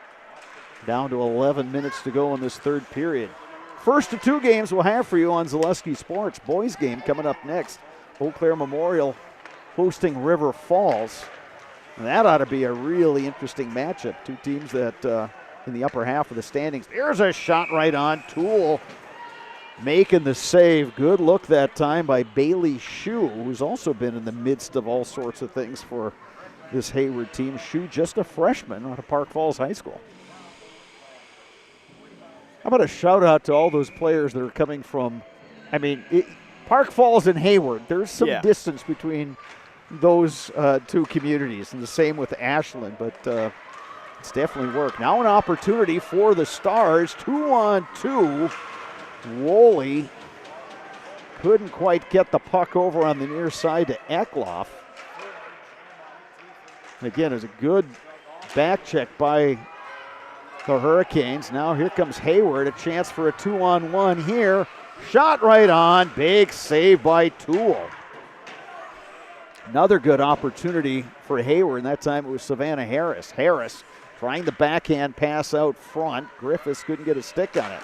Down to 11 minutes to go in this third period. First of two games we'll have for you on Zaleski Sports. Boys game coming up next. Eau Claire Memorial hosting River Falls. And that ought to be a really interesting matchup. Two teams that in the upper half of the standings. There's a shot right on. Toole making the save. Good look that time by Bailey Shue, who's also been in the midst of all sorts of things for this Hayward team. Shue, just a freshman out of Park Falls High School. How about a shout out to all those players that are coming from, Park Falls and Hayward. There's some distance between those two communities, and the same with Ashland, but it's definitely worked. Now an opportunity for the Stars, 2-on-2. Woolley couldn't quite get the puck over on the near side to Eckloff. Again, it was a good back check by the Hurricanes. Now here comes Hayward, a chance for a 2-on-1 here. Shot right on, big save by Toole. Another good opportunity for Hayward, and that time it was Savannah Harris. Harris trying the backhand pass out front. Griffiths couldn't get a stick on it.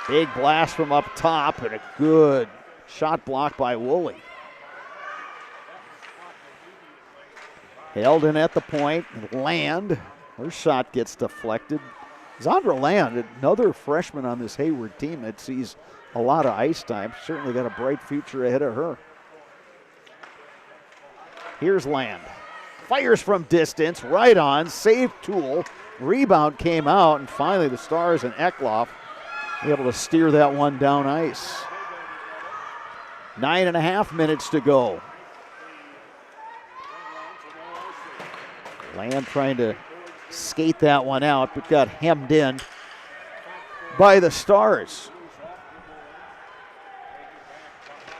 Big blast from up top and a good shot block by Woolley. Held in at the point. Land. Her shot gets deflected. Zandra Land, another freshman on this Hayward team that sees a lot of ice time. Certainly got a bright future ahead of her. Here's Land. Fires from distance. Right on. Save Toole. Rebound came out. And finally the Stars and Eckloff able to steer that one down ice. 9.5 minutes to go. Land trying to skate that one out, but got hemmed in by the Stars.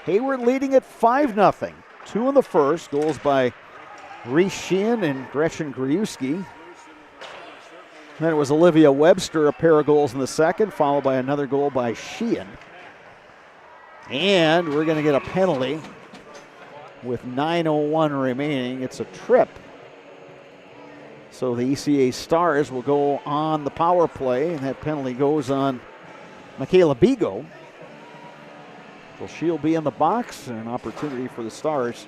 Hayward leading at 5-0. 2 in the first. Goals by Reese Sheehan and Gretchen Griewski. Then it was Olivia Webster, a pair of goals in the second, followed by another goal by Sheehan. And we're going to get a penalty with 9:01 remaining. It's a trip. So the ECA Stars will go on the power play, and that penalty goes on Michaela Bigo. So she'll be in the box, and an opportunity for the Stars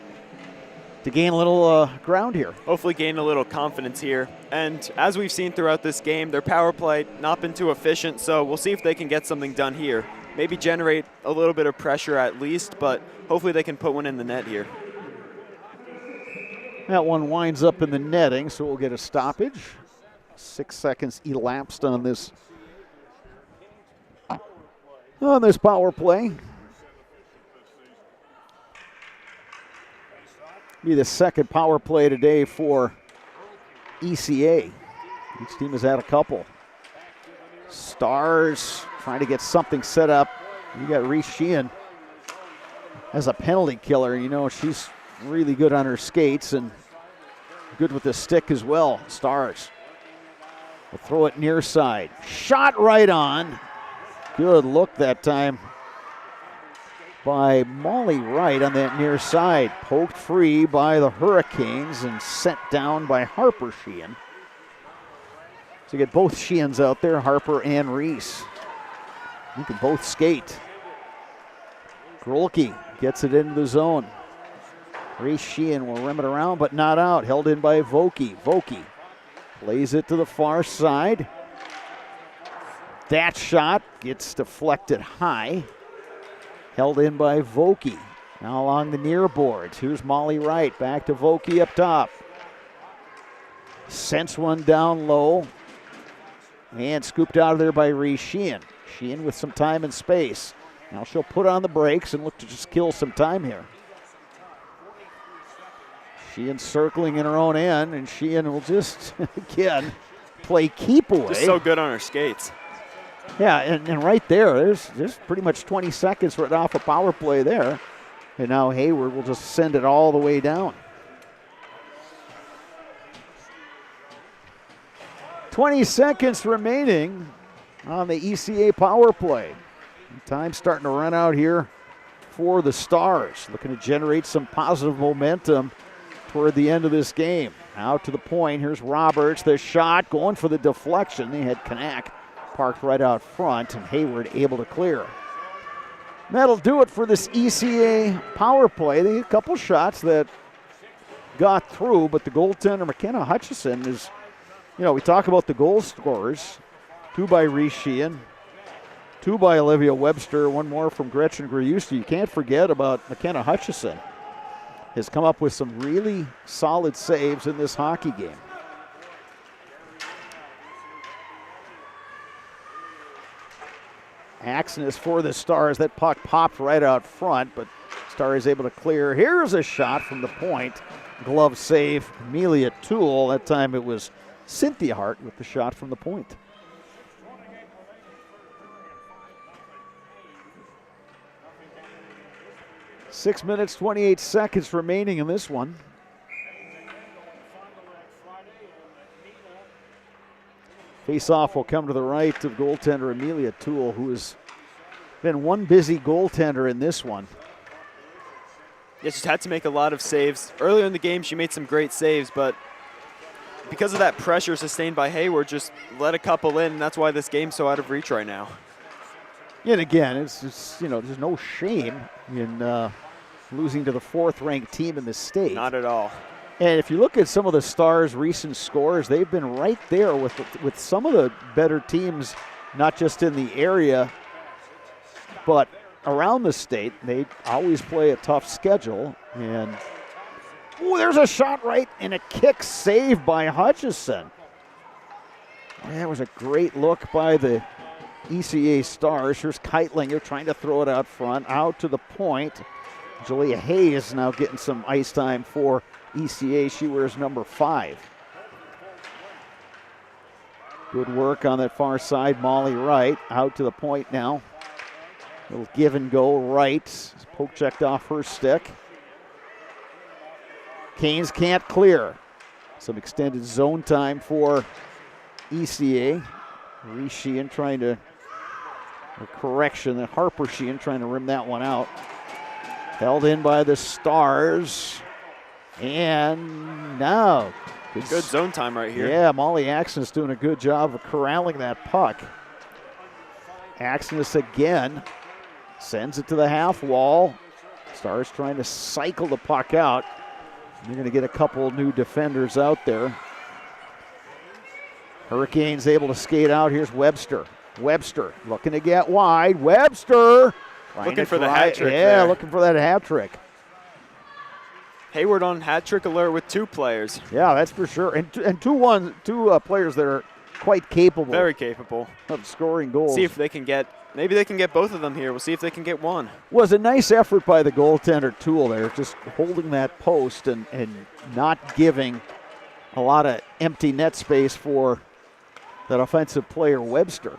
to gain a little ground here. Hopefully gain a little confidence here. And as we've seen throughout this game, their power play not been too efficient, so we'll see if they can get something done here. Maybe generate a little bit of pressure at least, but hopefully they can put one in the net here. That one winds up in the netting, so we'll get a stoppage. 6 seconds elapsed on this power play. Be the second power play today for ECA. Each team has had a couple. Stars trying to get something set up. You got Reese Sheehan as a penalty killer. You know, she's really good on her skates and good with the stick as well. Stars will throw it near side. Shot right on. Good look that time by Molly Wright on that near side. Poked free by the Hurricanes and sent down by Harper Sheehan. So you get both Sheehans out there, Harper and Reese. You can both skate. Grolke gets it into the zone. Reese Sheehan will rim it around, but not out. Held in by Vokey. Vokey plays it to the far side. That shot gets deflected high. Held in by Vokey. Now along the near boards. Here's Molly Wright. Back to Vokey up top. Sends one down low. And scooped out of there by Reese Sheehan. Sheehan with some time and space. Now she'll put on the brakes and look to just kill some time here. Sheehan circling in her own end, and Sheehan will just, again, play keep away. Just so good on her skates. Yeah, and right there's pretty much 20 seconds right off a power play there. And now Hayward will just send it all the way down. 20 seconds remaining on the ECA power play. Time starting to run out here for the Stars. Looking to generate some positive momentum toward the end of this game. Out to the point. Here's Roberts. The shot going for the deflection. They had Kanak parked right out front, and Hayward able to clear. That'll do it for this ECA power play. They had a couple shots that got through, but the goaltender, McKenna Hutchison, is, we talk about the goal scorers. 2 by Reese Sheehan, 2 by Olivia Webster, 1 more from Gretchen Gruyusti. You can't forget about McKenna Hutchison. Has come up with some really solid saves in this hockey game. Axon is for the Stars. That puck popped right out front, but Star is able to clear. Here's a shot from the point. Glove save, Amelia Toole. That time it was Cynthia Hart with the shot from the point. Six minutes, 28 seconds remaining in this one. Face-off will come to the right of goaltender Amelia Toole, who has been one busy goaltender in this one. Yeah, she's had to make a lot of saves. Earlier in the game, she made some great saves, but because of that pressure sustained by Hayward, just let a couple in, and that's why this game's so out of reach right now. And again, it's just, there's no shame in losing to the 4th-ranked team in the state. Not at all. And if you look at some of the Stars' recent scores, they've been right there with some of the better teams, not just in the area, but around the state. They always play a tough schedule. And there's a shot right and a kick saved by Hutchison. That was a great look by the ECA Stars. Here's Keitlinger trying to throw it out front, out to the point. Julia Hayes now getting some ice time for ECA. She wears number 5. Good work on that far side. Molly Wright out to the point now. Little give and go right. Poke checked off her stick. Canes can't clear. Some extended zone time for ECA. Reese Sheehan trying to, Harper Sheehan trying to rim that one out. Held in by the Stars. And now. Good zone time right here. Yeah, Molly Axon's doing a good job of corralling that puck. Axon again. Sends it to the half wall. Stars trying to cycle the puck out. They're going to get a couple new defenders out there. Hurricanes able to skate out. Here's Webster. Webster looking to get wide. Webster looking for the hat trick. Yeah, looking for that hat trick. Hayward on hat trick alert with 2 players. Yeah, that's for sure. And two players that are quite capable. Very capable of scoring goals. See if they can get. Maybe they can get both of them here. We'll see if they can get one. Was a nice effort by the goaltender Toole there, just holding that post and not giving a lot of empty net space for that offensive player Webster.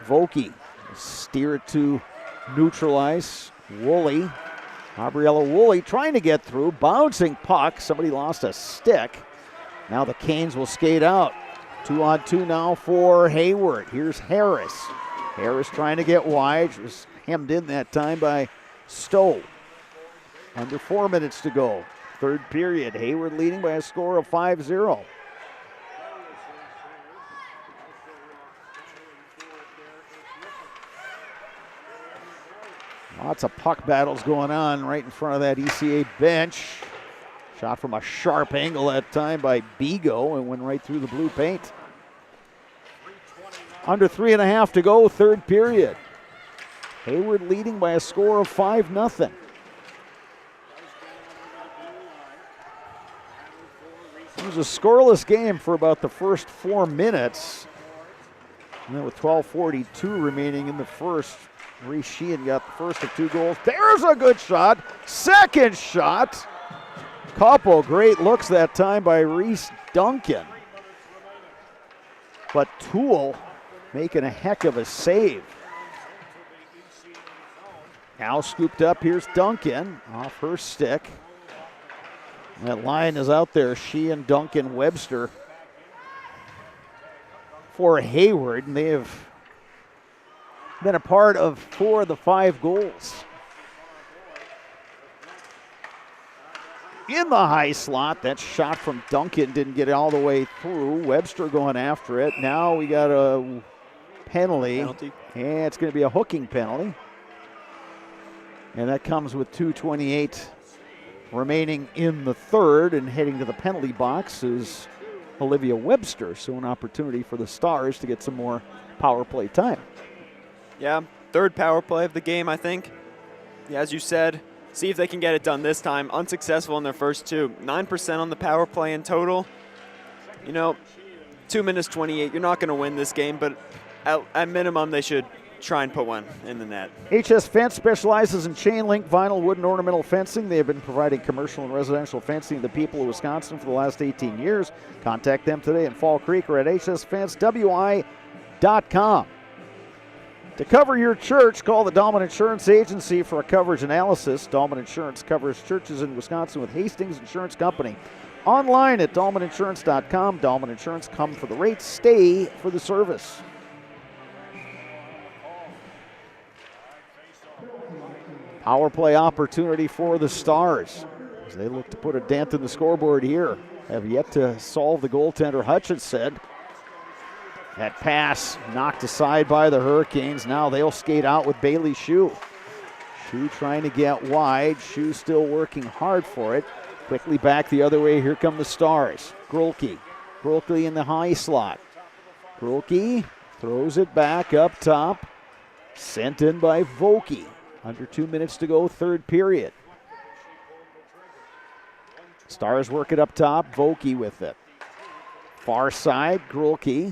Vokey steer it to neutralize. Woolley, Gabriella Woolley trying to get through, bouncing puck. Somebody lost a stick. Now the Canes will skate out. 2-on-2 now for Hayward. Here's Harris. Harris trying to get wide. She was hemmed in that time by Stowe. Under 4 minutes to go. 3rd period. Hayward leading by a score of 5-0. Lots of puck battles going on right in front of that ECA bench. Shot from a sharp angle that time by Bigo and went right through the blue paint. Under 3.5 to go, 3rd period. Hayward leading by a score of 5-0. It was a scoreless game for about the first 4 minutes. And then with 12:42 remaining in the first, Reese Sheehan got the first of 2 goals. There's a good shot. Second shot. Couple great looks that time by Reese Duncan. But Toole making a heck of a save. Now scooped up, here's Duncan off her stick. That line is out there, she and Duncan Webster for Hayward, and they have been a part of 4 of the 5 goals. In the high slot, that shot from Duncan didn't get all the way through. Webster going after it. Now we got a penalty. And it's going to be a hooking penalty. And that comes with 2:28 remaining in the third, and heading to the penalty box is Olivia Webster. So an opportunity for the Stars to get some more power play time. Yeah, third power play of the game, I think. Yeah, as you said, see if they can get it done this time. Unsuccessful in their first 2. 9% on the power play in total. 2 minutes 28. You're not going to win this game, but at minimum, they should try and put one in the net. HS Fence specializes in chain link, vinyl, wood, and ornamental fencing. They have been providing commercial and residential fencing to the people of Wisconsin for the last 18 years. Contact them today in Fall Creek or at hsfencewi.com. To cover your church, call the Dahlman Insurance Agency for a coverage analysis. Dahlman Insurance covers churches in Wisconsin with Hastings Insurance Company. Online at dahlmaninsurance.com. Dahlman Insurance, come for the rates, stay for the service. Power play opportunity for the Stars as they look to put a dent in the scoreboard here. Have yet to solve the goaltender Hutchinson. That pass knocked aside by the Hurricanes. Now they'll skate out with Bailey Shue. Shue trying to get wide. Shue still working hard for it. Quickly back the other way. Here come the Stars. Grolke. Grolke in the high slot. Grolke throws it back up top. Sent in by Vokey. Under 2 minutes to go, third period. Stars work it up top. Vokey with it. Far side, Grolke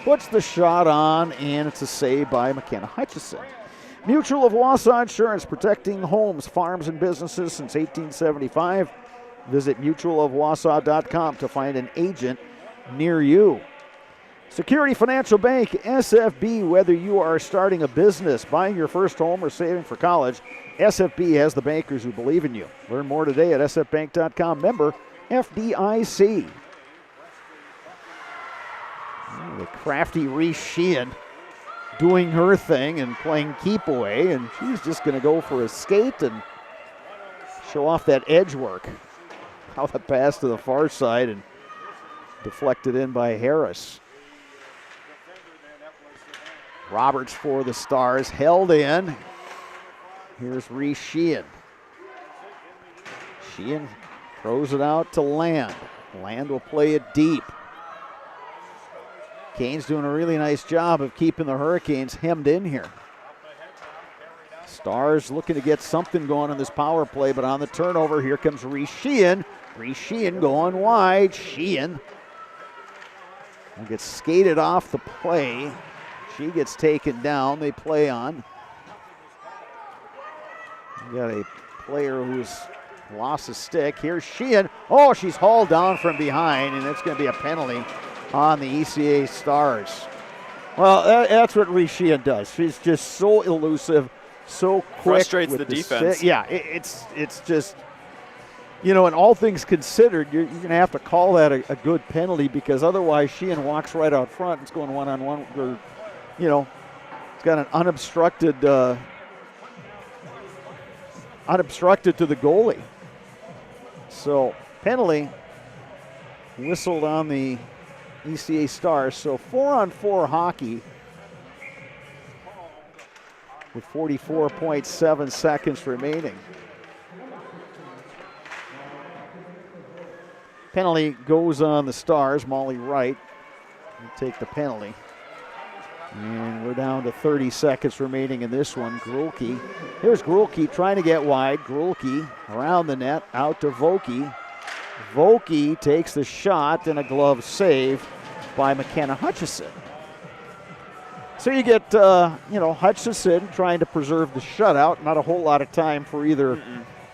puts the shot on, and it's a save by McKenna Hutchison. Mutual of Wausau Insurance, protecting homes, farms, and businesses since 1875. Visit mutualofwausau.com to find an agent near you. Security Financial Bank, SFB, whether you are starting a business, buying your first home, or saving for college, SFB has the bankers who believe in you. Learn more today at sfbank.com. Member FDIC. The crafty Reese Sheehan doing her thing and playing keep away, and she's just going to go for a skate and show off that edge work. How the pass to the far side and deflected in by Harris. Roberts for the Stars, held in. Here's Reese Sheehan. Sheehan throws it out to Land. Land will play it deep. Canes doing a really nice job of keeping the Hurricanes hemmed in here. Stars looking to get something going on this power play, but on the turnover, here comes Reese Sheehan. Reese Sheehan going wide. Sheehan will get skated off the play. She gets taken down. They play on. We got a player who's lost a stick. Here's Sheehan. Oh, she's hauled down from behind, and it's going to be a penalty on the ECA Stars. Well, that's what Reese Sheehan does. She's just so elusive, so quick. Frustrates with the defense. It's just, and all things considered, you're going to have to call that a good penalty, because otherwise Sheehan walks right out front. It's going one-on-one, or it's got an unobstructed to the goalie. So penalty whistled on the ECA Stars. So 4-on-4 hockey with 44.7 seconds remaining. Penalty goes on the Stars. Molly Wright will take the penalty. And we're down to 30 seconds remaining in this one. Grolke. Here's Grolke trying to get wide. Grolke around the net, out to Vokey. Vokey takes the shot, and a glove save by McKenna Hutchison. So you get, Hutchison trying to preserve the shutout. Not a whole lot of time for either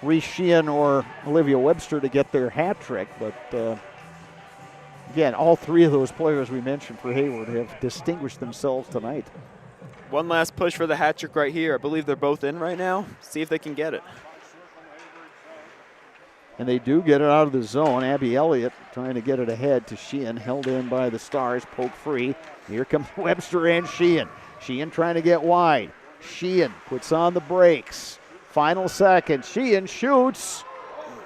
Reese Sheehan or Olivia Webster to get their hat trick, but again, all three of those players we mentioned for Hayward have distinguished themselves tonight. One last push for the hat trick right here. I believe they're both in right now. See if they can get it. And they do get it out of the zone. Abby Elliott trying to get it ahead to Sheehan, held in by the Stars, poke free. Here comes Webster and Sheehan. Sheehan trying to get wide. Sheehan puts on the brakes. Final second. Sheehan shoots.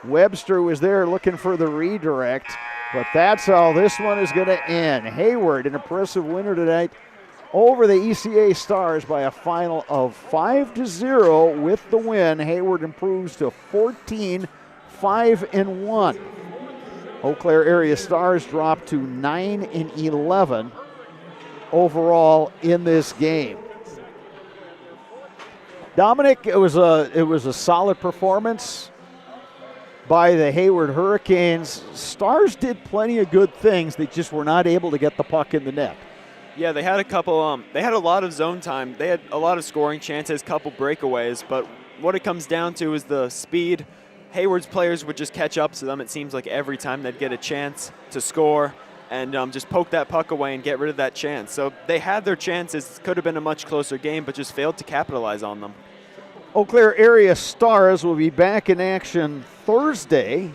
Webster was there looking for the redirect, but that's how this one is going to end. Hayward, an impressive winner tonight over the ECA Stars by a final of 5-0 with the win. Hayward improves to 14-5-1. Eau Claire area Stars drop to 9-11 overall in this game. Dominic, it was a solid performance by the Hayward Hurricanes. Stars did plenty of good things. They just were not able to get the puck in the net. Yeah, they had a couple. They had a lot of zone time. They had a lot of scoring chances, couple breakaways. But what it comes down to is the speed. Hayward's players would just catch up to them. It seems like every time they'd get a chance to score and just poke that puck away and get rid of that chance. So they had their chances. Could have been a much closer game, but just failed to capitalize on them. Eau Claire area Stars will be back in action Thursday.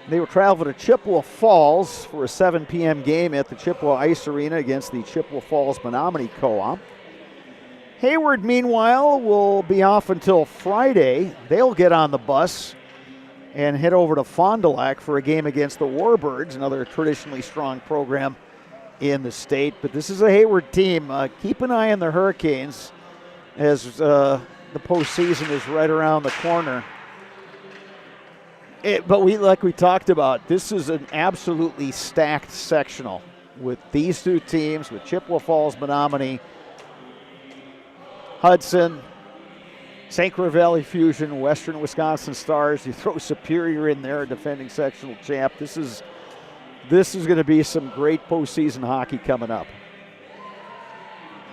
They will travel to Chippewa Falls for a 7 p.m. game at the Chippewa Ice Arena against the Chippewa Falls Menominee Co-op. Hayward, meanwhile, will be off until Friday. They'll get on the bus and head over to Fond du Lac for a game against the Warbirds, another traditionally strong program in the state. But this is a Hayward team. Keep an eye on the Hurricanes as the postseason is right around the corner. But like we talked about, this is an absolutely stacked sectional with these two teams, with Chippewa Falls, Menominee, Hudson, St. Croix Valley Fusion, Western Wisconsin Stars. You throw Superior in there, defending sectional champ. This is going to be some great postseason hockey coming up.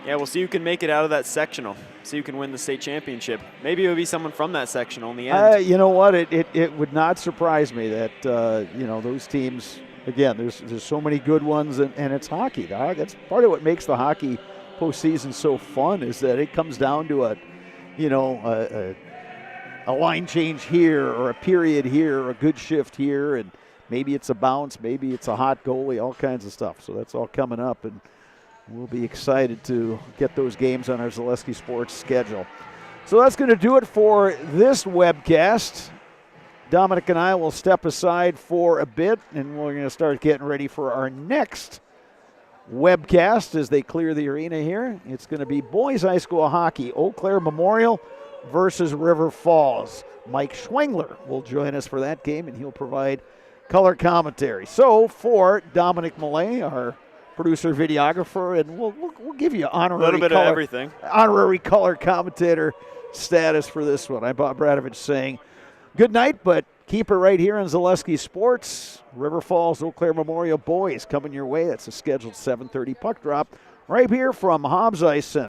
Yeah, we'll see who can make it out of that sectional. See who can win the state championship. Maybe it would be someone from that sectional in the end. You know what? It would not surprise me that those teams. Again, there's so many good ones, and it's hockey. That's part of what makes the hockey postseason so fun, is that it comes down to a line change here, or a period here, or a good shift here, and maybe it's a bounce, maybe it's a hot goalie, all kinds of stuff. So that's all coming up, and we'll be excited to get those games on our Zaleski Sports schedule. So that's going to do it for this webcast. Dominic and I will step aside for a bit, and we're going to start getting ready for our next webcast as they clear the arena here. It's going to be boys high school hockey, Eau Claire Memorial versus River Falls. Mike Schwengler will join us for that game, and he'll provide color commentary. So for Dominic Millay, our producer, videographer, and we'll give you honorary, a little bit of everything, honorary color commentator status for this one. I'm Bob Bradovich saying good night, but keep it right here on Zaleski Sports. River Falls, Eau Claire Memorial boys coming your way. That's a scheduled 7:30 puck drop right here from Hobbs Ice Center.